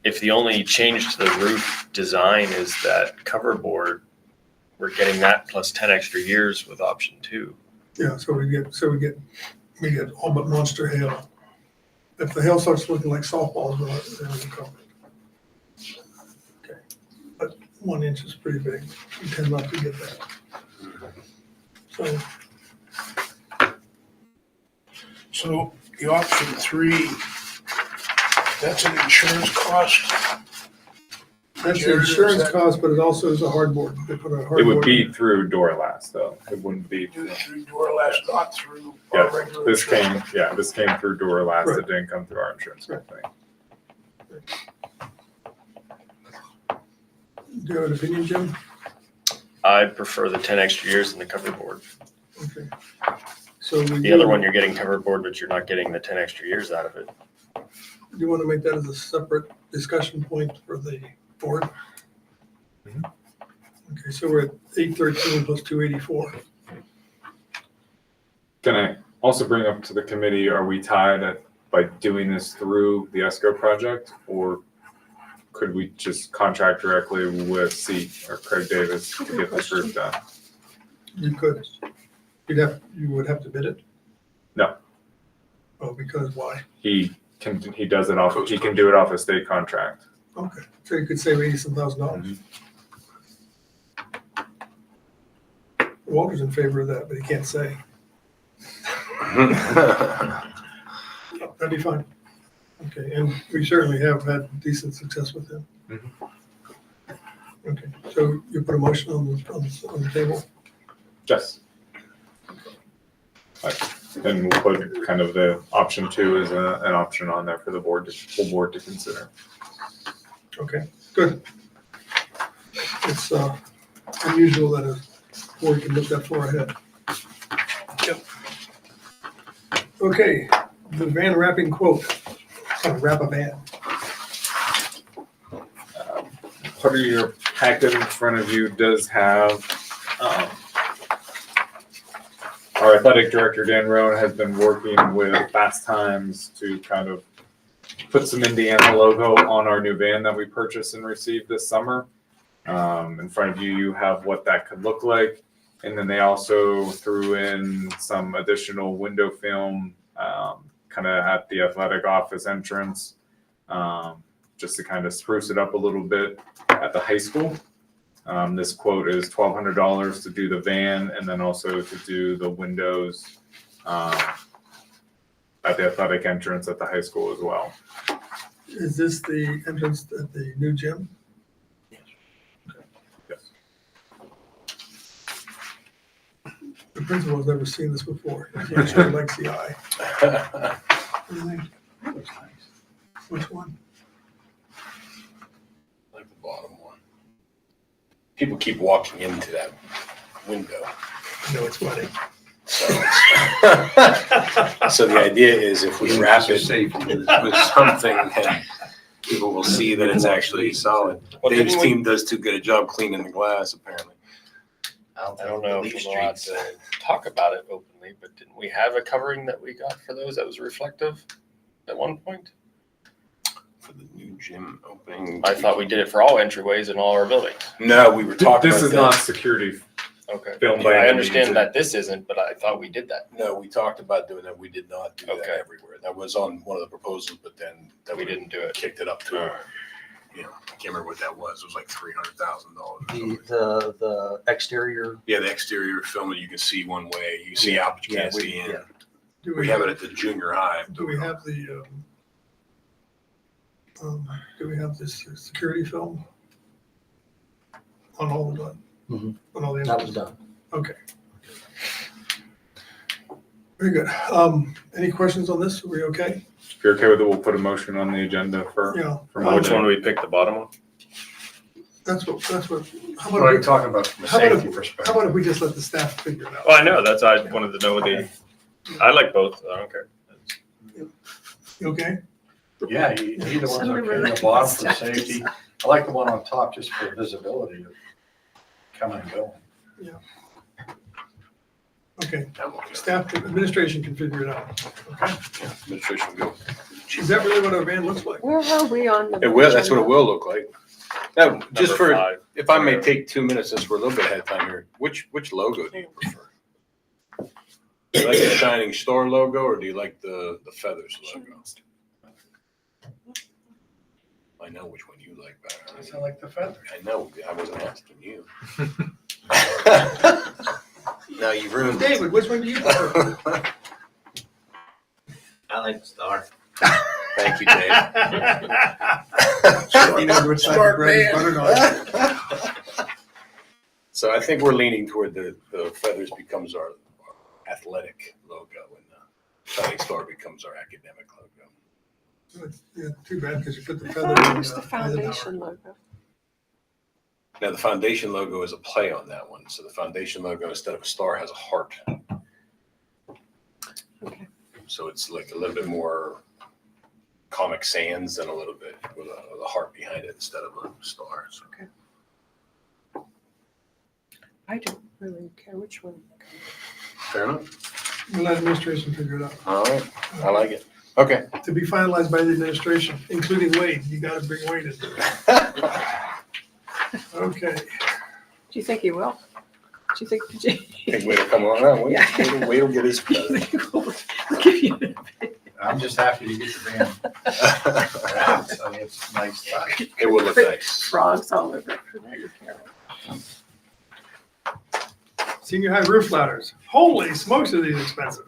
if the only change to the roof design is that cover board, we're getting that plus 10 extra years with option 2. Yeah, so we get all but monster hail. If the hail starts looking like softballs, then we cover it. Okay, but 1 inch is pretty big. We tend not to get that. So So the option 3, that's an insurance cost. that's the Jared, is insurance that- cost, but it also is a hardboard. They put a hardboard. It would be through Dorlast though. It wouldn't be. Do through Dorlast, not through our Yeah, regular this insurance. came through Dorlast. Right. It didn't come through our insurance Right. company. Do you have an opinion, Jim? I prefer the 10 extra years in the cover board. Okay. So we The other one, you're getting cover board, but you're not getting the 10 extra years out of it. Do you want to make that as a separate discussion point for the board? Mhm. Okay, so we're at 813 plus 284. Can I also bring up to the committee, are we tied by doing this through the ESCO project? Or could we just contract directly with C or Craig Davis to get this roof done? You could. You would have to bid it? No. Oh, because why? He can do it off a state contract. Okay, so you could save $80,000. Walter's in favor of that, but he can't say. That'd be fine. Okay, and we certainly have had decent success with him. Okay, so you put a motion on the table? Yes. And we'll put kind of the option 2 as an option on there for the full board to consider. Okay, good. It's unusual that a board can look that far ahead. Yep. Okay, the van wrapping quote. Wrap a van. Part of your packet in front of you does have, our athletic director, Dan Roan, has been working with Fast Times to kind of put some Indiana logo on our new van that we purchased and received this summer. In front of you, you have what that could look like. And then they also threw in some additional window film, kind of at the athletic office entrance, just to kind of spruce it up a little bit at the high school. This quote is $1,200 to do the van and then also to do the windows at the athletic entrance at the high school as well. Is this the entrance at the new gym? Yes. The principal has never seen this before. He sure likes the eye. Which one? Like the bottom one. People keep walking into that window. No, it's funny. So, so the idea is if we wrap it with something, then people will see that it's actually solid. Well, Dave's didn't we- team does too good a job cleaning the glass, apparently. I don't know if we're allowed to talk about it openly, but didn't we have a covering that we got for those that was reflective at one point? For the new gym opening. I thought we did it for all entryways in all our buildings. No, we were talking This about is that. not security Okay. film Yeah, by I any understand means. that this isn't, but I thought we did that. No, we talked about doing that. We did not do that Okay. everywhere. That was on one of the proposals, but then that We didn't do it. kicked it up to, Alright. you know, I can't remember what that was. It was like $300,000. The exterior. Yeah, the exterior film that you can see one way, you see out, but you can't Yeah, see in. yeah. Do We have it at the junior high. Do we have the, do we have this security film? On all the, Mhm. on all the. That was done. Okay. Very good. Any questions on this? Are we okay? If you're okay with it, we'll put a motion on the agenda for. Yeah. Which one do we pick, the bottom one? That's what, how What about, are you talking about from a How about safety how perspective? about if we just let the staff figure it out? Well, I know, that's, I wanted to know I like both, I don't care. You okay? Yeah, either one's Somebody okay. really The bottom for stuff. safety. I like the one on top just for visibility of coming and going. Okay, I'm okay. staff, administration can figure it out. Administration will go. Is that really what our van looks like? Where are we on the? It will, that's what it agenda? will look like. Now, just Number for, 5. if I may take 2 minutes, since we're a little bit ahead of time here, which logo do you prefer? Do you like the Shining Star logo or do you like the Feathers logo? I know which one you like better. I sound like the feather. I know, I wasn't asking you. No, you ruined it. David, which one do you prefer? I like the star. Thank you, Dave. You know which side of bread is buttered on. So I think we're leaning toward the Feathers becomes our athletic logo and the Shining Star becomes our academic logo. Yeah, too bad, because you put the feather Oh, in. there's the foundation logo. Now, the foundation logo is a play on that one. So the foundation logo, instead of a star, has a heart. Okay. So it's like a little bit more Comic Sans and a little bit with a heart behind it instead of a star. So I don't really care which one. fair enough. We'll let administration figure it out. All right. I like it. Okay. To be finalized by the administration, including Wade. You gotta bring Wade into it. Okay. Do you think he will? Do you think? Think Wade will come on. No, Wade, Yeah. Wade will get his credit. We'll give you- I'm just happy to get the van out, so it's nice. It will look nice. Frogs all over it for that, you care. Senior high roof ladders. Holy smokes, are these expensive.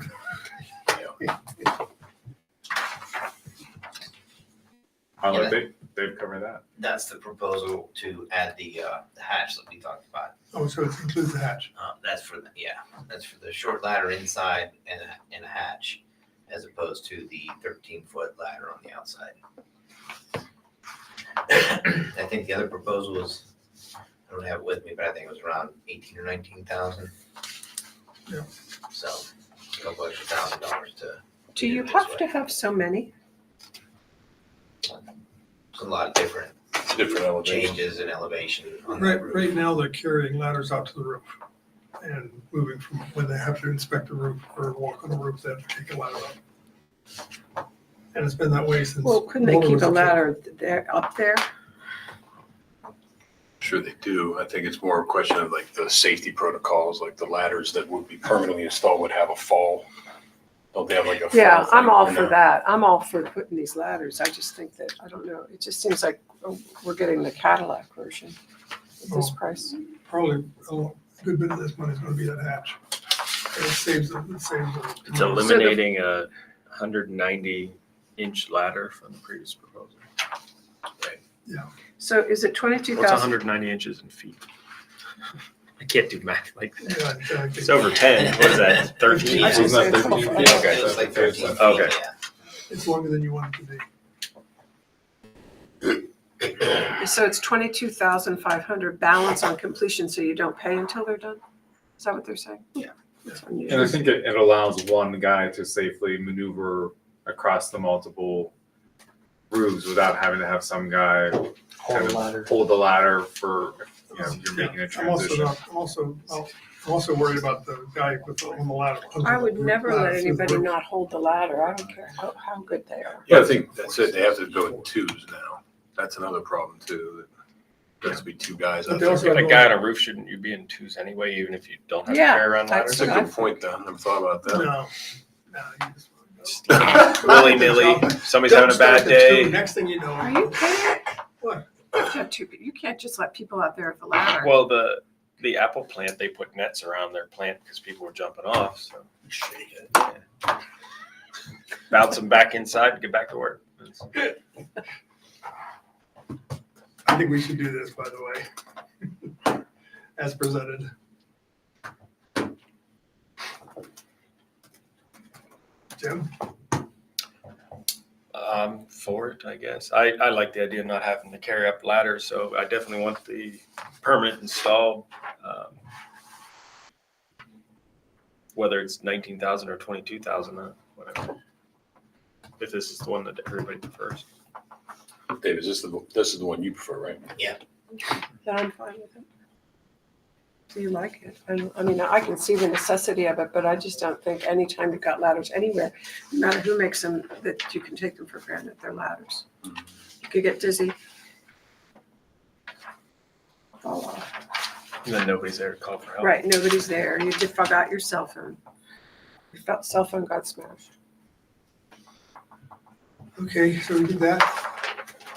I'll let Dave cover that. That's the proposal to add the hatch that we talked about. Oh, so it includes the hatch. That's for the short ladder inside and a hatch, as opposed to the 13-foot ladder on the outside. I think the other proposal was, I don't have it with me, but I think it was around 18 or 19,000. Yeah. So a couple extra $1,000 to. Do you this have way. to have so many? There's a lot of different Different elevation. changes in elevation on Right, that roof. right now, they're carrying ladders out to the roof and moving from when they have to inspect a roof or walk on a roof, they have to take a ladder up. And it's been that way since. Well, couldn't they Mueller keep was a up there. ladder there, up there? Sure they do. I think it's more a question of like the safety protocols, like the ladders that would be permanently installed would have a fall. Don't they have like a fall? Yeah, I'm thing, all you for know? that. I'm all for putting these ladders. I just think that, I don't know, it just seems like we're getting the Cadillac version at this price. Probably a good bit of this money is gonna be that hatch. And it saves them. It's eliminating a 190-inch ladder from the previous proposal. So is it 22,000? What's 190 inches in feet? I can't do math like that. Yeah, exactly. It's over 10. What is that? 13? I should Wasn't say that it's 13? about- Okay. It was like 13 feet, Okay. yeah. It's longer than you want it to be. So it's 22,500 balance on completion, so you don't pay until they're done? Is that what they're saying? Yeah. That's And I unusual. think it allows one guy to safely maneuver across the multiple roofs without having to have some guy kind of hold the ladder for, you know, you're making a I'm also transition. not, I'm also worried about the guy on the ladder. I would never let Ladder. anybody not hold the ladder. I don't care how good they are. Yeah, I think that's it. They have to go in twos now. That's another problem too. There has to be two guys But out they there. also- If a guy on a roof, shouldn't you be in twos anyway, even if you don't have to Yeah, carry around that's ladders? That's a good point though. Never thought about No, that. no, you just. Willy-nilly, somebody's having a bad day. Next thing you know. Are you kidding? What? You can't just let people out there with the ladder. Well, the Apple plant, they put nets around their plant because people were jumping off, so. Yeah. Bounce them back inside and get back to work. I think we should do this, by the way. As presented. Jim? For it, I guess. I like the idea of not having to carry up ladders, so I definitely want the permanent installed. Whether it's 19,000 or 22,000, whatever. If this is the one that everybody prefers. Dave, this is the one you prefer, right? Yeah, I'm fine with it. Do you like it? I mean, I can see the necessity of it, but I just don't think anytime you've got ladders anywhere, no matter who makes them, that you can take them for granted, they're ladders. You could get dizzy. Fall off. And then nobody's there to call for help. Right, nobody's there. You just forgot your cell phone. Your cell phone got smashed. Okay, so we did that.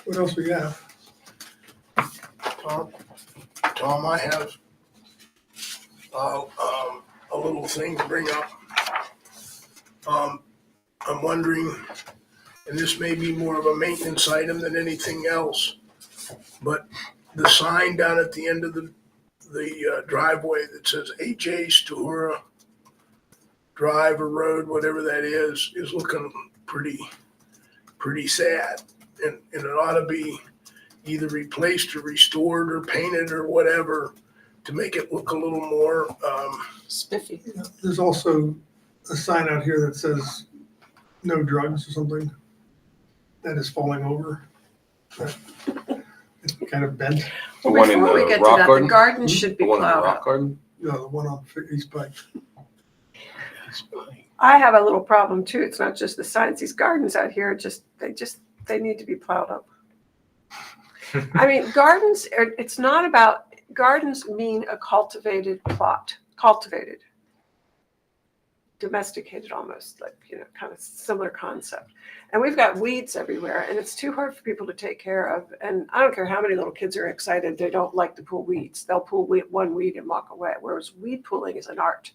What else we have? Tom, I have a little thing to bring up. I'm wondering, and this may be more of a maintenance item than anything else, but the sign down at the end of the driveway that says AJ Stahura Drive or Road, whatever that is looking pretty sad. And it ought to be either replaced or restored or painted or whatever to make it look a little more, Spiffy. There's also a sign out here that says no drugs or something. That is falling over. It's kind of bent. The one in Before we the get to rock that, garden? the garden should be The one in the plowed rock up. garden? No, the one on East Pike. I have a little problem too. It's not just the signs. These gardens out here, they need to be plowed up. I mean, it's not about, gardens mean a cultivated plot, cultivated. Domesticated almost, like, kind of similar concept. And we've got weeds everywhere and it's too hard for people to take care of. And I don't care how many little kids are excited, they don't like to pull weeds. They'll pull one weed and walk away, whereas weed pulling is an art.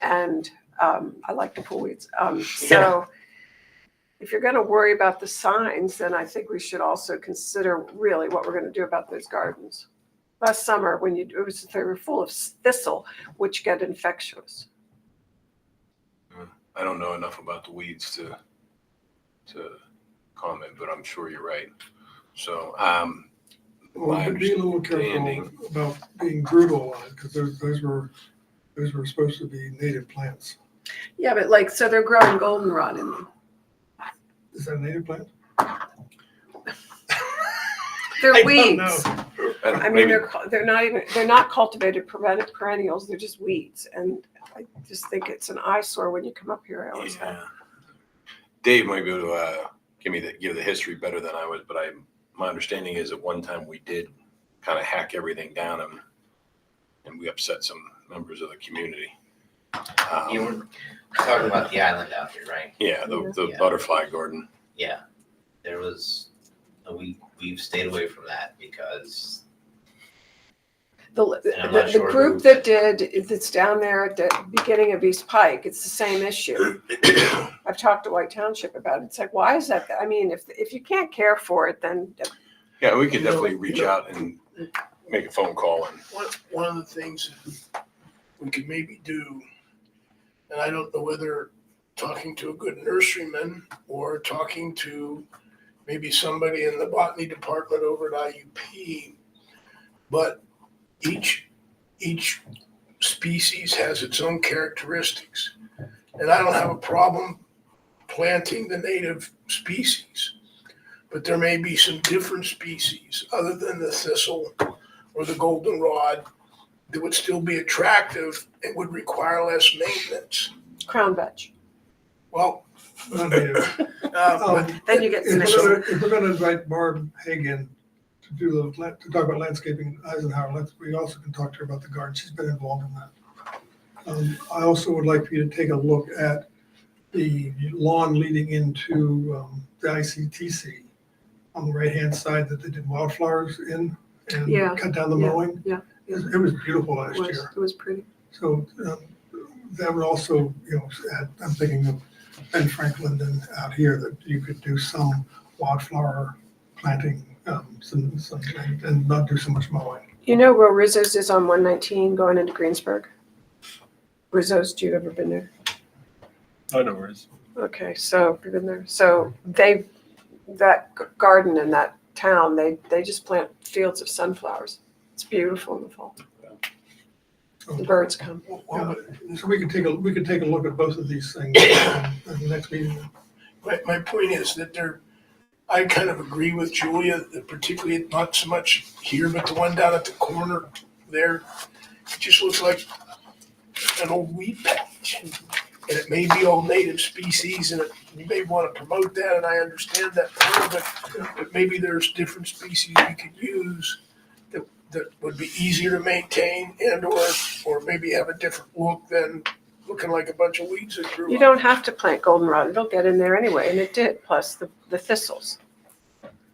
And I like to pull weeds. So if you're going to worry about the signs, then I think we should also consider really what we're going to do about those gardens. Last summer, they were full of thistle, which get infectious. I don't know enough about the weeds to comment, but I'm sure you're right. So, Well, but be a little careful about being brutal on it, because those were supposed to be native plants. Yeah, but so they're growing goldenrod in them. Is that a native plant? They're I don't weeds. know. I mean, they're not cultivated perennials. They're just weeds, and I just think it's an eyesore when you come up here. I always have. Yeah. Dave might be able to give the history better than I was, but my understanding is at one time we did kind of hack everything down and we upset some members of the community. You were talking about the island out there, right? Yeah, the Yeah. butterfly garden. Yeah, there was, we've stayed away from that because The, And I'm not the sure group who- that's down there at the beginning of East Pike, it's the same issue. I've talked to White Township about it. It's like, why is that? I mean, if you can't care for it, then Yeah, we could definitely reach out and make a phone call and One of the things that we could maybe do, and I don't know whether talking to a good nurseryman or talking to maybe somebody in the botany department over at IUP, but each species has its own characteristics. And I don't have a problem planting the native species, but there may be some different species other than the thistle or the goldenrod that would still be attractive and would require less maintenance. crown vetch. Well, Not native. but Then you get some issues. If we're gonna invite Barb Hagan to to talk about landscaping in Eisenhower, we also can talk to her about the garden. She's been involved in that. I also would like for you to take a look at the lawn leading into the ICTC on the right-hand side that they did wildflowers in Yeah, and cut down the yeah, mowing. yeah. It was beautiful last year. It was pretty. So that would also, I'm thinking of Ben Franklin and out here, that you could do some wildflower planting, and not do so much mowing. You know where Rizzo's is on 119 going into Greensburg? Rizzo's, you ever been there? I know where it is. Okay, so you've been there. So that garden in that town, they just plant fields of sunflowers. It's beautiful in the fall. The birds come. Yeah, so we could take a look at both of these things at the next meeting. my point is that I kind of agree with Julia, that particularly not so much here, but the one down at the corner there, it just looks like an old weed patch. And it may be all native species, and you may want to promote that, and I understand that part of it, but maybe there's different species we could use that would be easier to maintain and or maybe have a different look than looking like a bunch of weeds that grew up. You don't have to plant goldenrod. It'll get in there anyway, and it did, plus the thistles.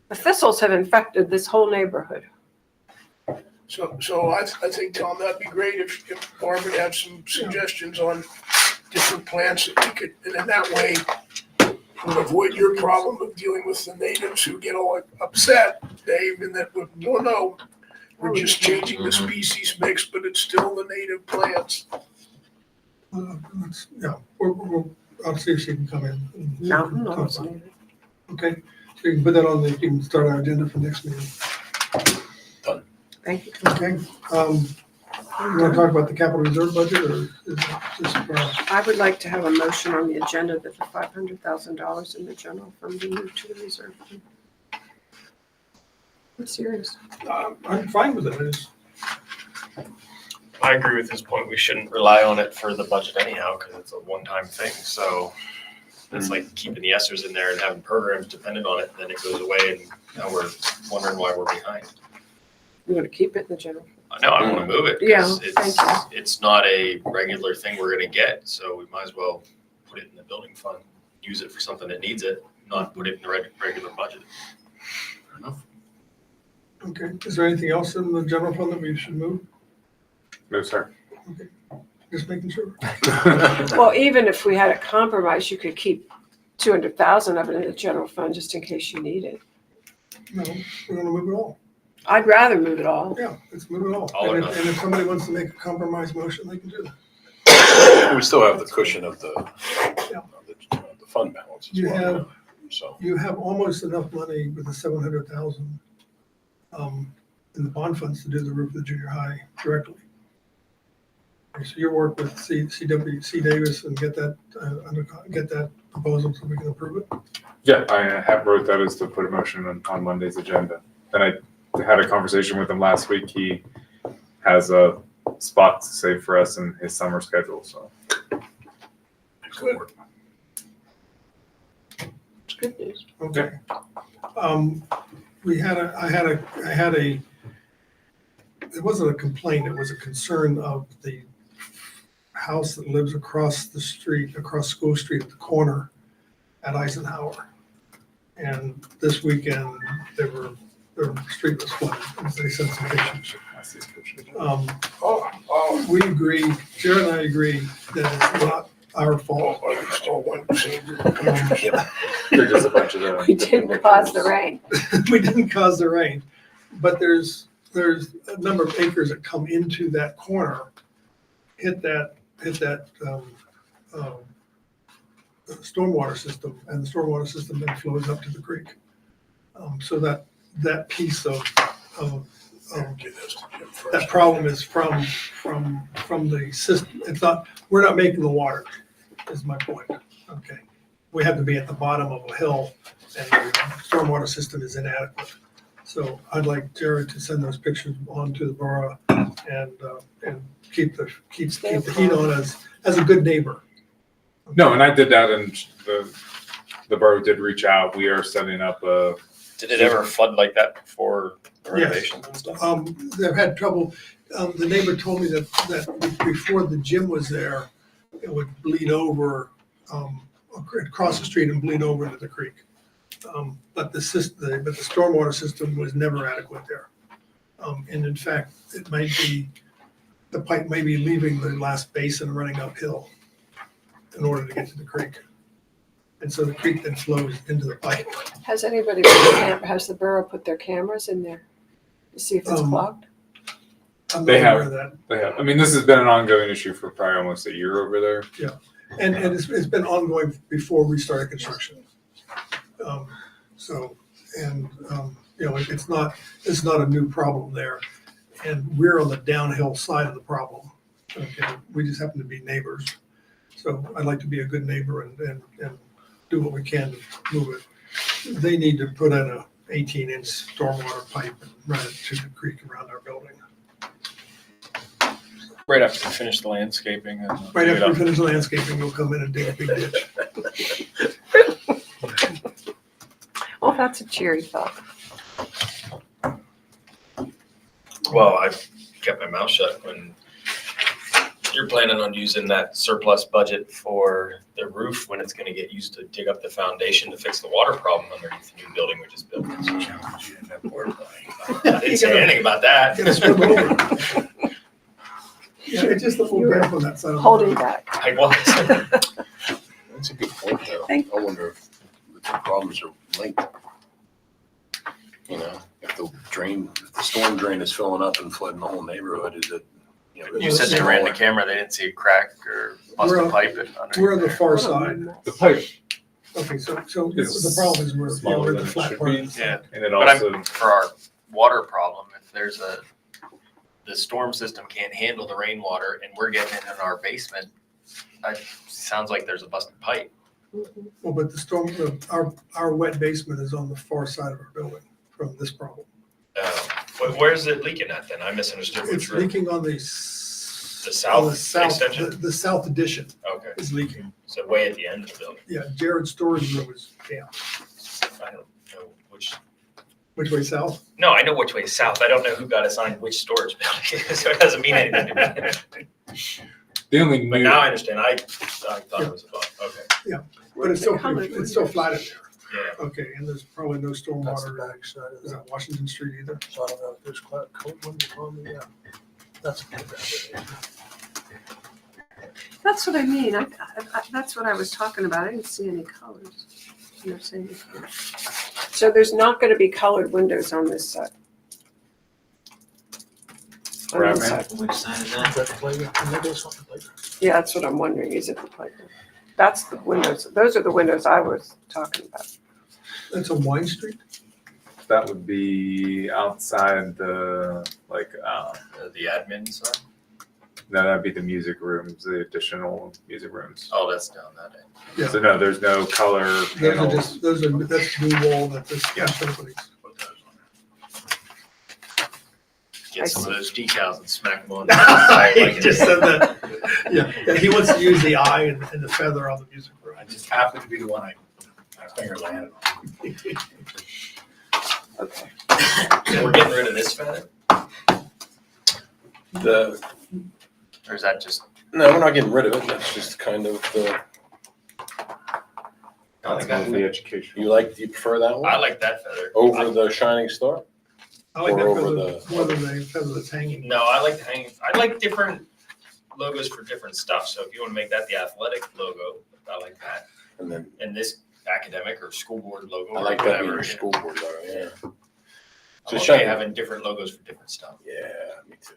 The thistles have infected this whole neighborhood. So I think, Tom, that'd be great if Barb would have some suggestions on different plants that we could, and in that way, would avoid your problem of dealing with the natives who get all upset, Dave, and that would, no, we're just changing the species mix, but it's still the native plants. I'll see if she can come in. and Mountain talk laurels. about it. Okay, so you can put that on you can start our agenda for next meeting. Thank you. Okay, you want to talk about the capital reserve budget, or is it just, I would like to have a motion on the agenda that the $500,000 in the general fund be moved to the reserve fund. I'm serious. I'm fine with it, I agree with his point. We shouldn't rely on it for the budget anyhow, because it's a one-time thing. So it's like keeping the ESSERs in there and having programs dependent on it, then it goes away and now we're wondering why we're behind. You want to keep it in the general? No, I want to move it. 'Cause Yeah, thank it's not a regular thing we're gonna get, so we might as well put it in the building fund, use it for something that needs it, not put it in the regular budget. okay, is there anything else in the general fund that we should move? No, sir. Just making sure. Well, even if we had a compromise, you could keep 200,000 of it in the general fund just in case you need it. No, we're gonna move it all. I'd rather move it all. Yeah, let's move it all. All or And nothing. if somebody wants to make a compromise motion, they can do that. we still have the cushion of the fund balance as You well. have- So, You have almost enough money with the 700,000 in the bond funds to do the roof of the junior high directly. Okay, so you work with C Davis and get that proposal so we can approve it. Yeah, I have wrote that as to put a motion on Monday's agenda. And I had a conversation with him last week. He has a spot to save for us in his summer schedule, so. Good. It's good news. Okay. I had a it wasn't a complaint, it was a concern of the house that lives across the street, across School Street at the corner at Eisenhower. And this weekend, their street was flooded, and they sent some pictures. I see a picture. We agree, Jared and I agree that it's not our fault. Are they still one procedure? They're just a bunch of the. We didn't cause the rain. We didn't cause the rain, but there's a number of acres that come into that corner, hit that stormwater system, and the stormwater system then flows up to the creek. So that piece of that problem is from the system. It's not, we're not making the water, is my point. Okay. We have to be at the bottom of a hill and the stormwater system is inadequate. So I'd like Jared to send those pictures on to the borough and keep the heat on as a good neighbor. No, and I did that, and the borough did reach out. We are setting up a. Did it ever flood like that before the Yes. renovations and stuff? They've had trouble. The neighbor told me that before the gym was there, it would bleed over, across the street and bleed over into the creek. But the stormwater system was never adequate there. And in fact, the pipe may be leaving the last basin and running uphill in order to get to the creek. And so the creek then flows into the pipe. Has has the borough put their cameras in there to see if it's clogged? I'm not They have. aware of that. They have. I mean, this has been an ongoing issue for probably almost a year over there. And it's been ongoing before we started construction. It's not a new problem there. And we're on the downhill side of the problem. Okay, we just happen to be neighbors. So I'd like to be a good neighbor and do what we can to move it. They need to put in a 18-inch stormwater pipe and run it to the creek around our building. Right after we finish the landscaping and. Right after we finish the landscaping, we'll come in and dig a big ditch. Oh, that's a cheery thought. Well, I kept my mouth shut when you're planning on using that surplus budget for the roof when it's gonna get used to dig up the foundation to fix the water problem underneath the new building we just built. I didn't say anything about that. Get a swim over. Yeah, it's just a little gap on that side of the Holding road. back. I was. That's a good point, though. Thank- I wonder if the two problems are linked. You know, if the storm drain is filling up and flooding the whole neighborhood, is it? You said they ran the camera, they didn't see a crack or bust We're a on- pipe in underneath We're on the there. far side. The pipe Okay, so is the problem is we're smaller at than the it flat should part. be. Yeah. And it But also, for our water problem, if the storm system can't handle the rainwater and we're getting it in our basement, it sounds like there's a busted pipe. Well, but our wet basement is on the far side of our building from this problem. Where's it leaking at then? I misunderstood which It's room. leaking on the south extension? The south addition Okay, is leaking. so way at the end of the building. Yeah, Jared's storage room is down. I don't know which, Which way, south? no, I know which way is south. I don't know who got assigned which storage building, so it doesn't mean anything to me. the only But new, now I understand. I thought it was above. Okay, But it's still flat in there. yeah. Okay, and there's probably no That's the stormwater. backside of Is that. that Washington Street either? So I don't know if there's cold windows on me, yeah. That's good. That's what I mean. That's what I was talking about. I didn't see any colors. You're saying. So there's not gonna be colored windows on this side. On Right, this man. side. Which side is Is that? that the playground? Maybe it's not the playground. Yeah, that's what I'm wondering. Is it the playground? That's the windows. Those are the windows I was talking about. That's on Wine Street? that would be outside the, The admin side? no, that'd be the music rooms, the additional music rooms. Oh, that's down that end. Yeah. So no, there's no color Those are panels. just, that's new wall that this company. Put those on there. Get some of those decals and smack them on. He just said that. Yeah, he wants to use the eye and the feather on the music room. I just happened to be the one I finger landed on. Okay. So we're getting rid of this feather? The, Or is that just? no, we're not getting rid of it. That's just kind of the, I like That's that. the education. you prefer that I one? like that feather. Over the shining star? I like that Or over because more than the feather that's hanging. No, I like the hanging. I like different logos for different stuff. So if you want to make that the athletic logo, I like that. And then And this academic or school board logo I or like that being whatever. your school board logo, yeah. I'm Just okay shine- having different logos for different stuff. Yeah, me too.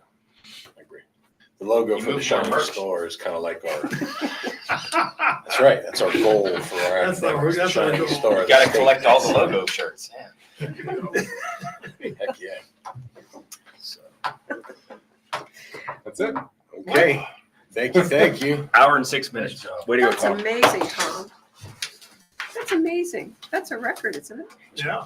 I agree. The logo You for the moved more shining merch. star is kind of like our, that's right, that's our goal for our That's our- academics, the that's our shining goal. star. You of gotta state. collect all the logo shirts. Yeah. Heck, yeah. So, That's it. okay, thank you. Hour and 6 minutes. Way to go, That's Tom. amazing, Tom. That's amazing. That's a record, isn't it? Yeah.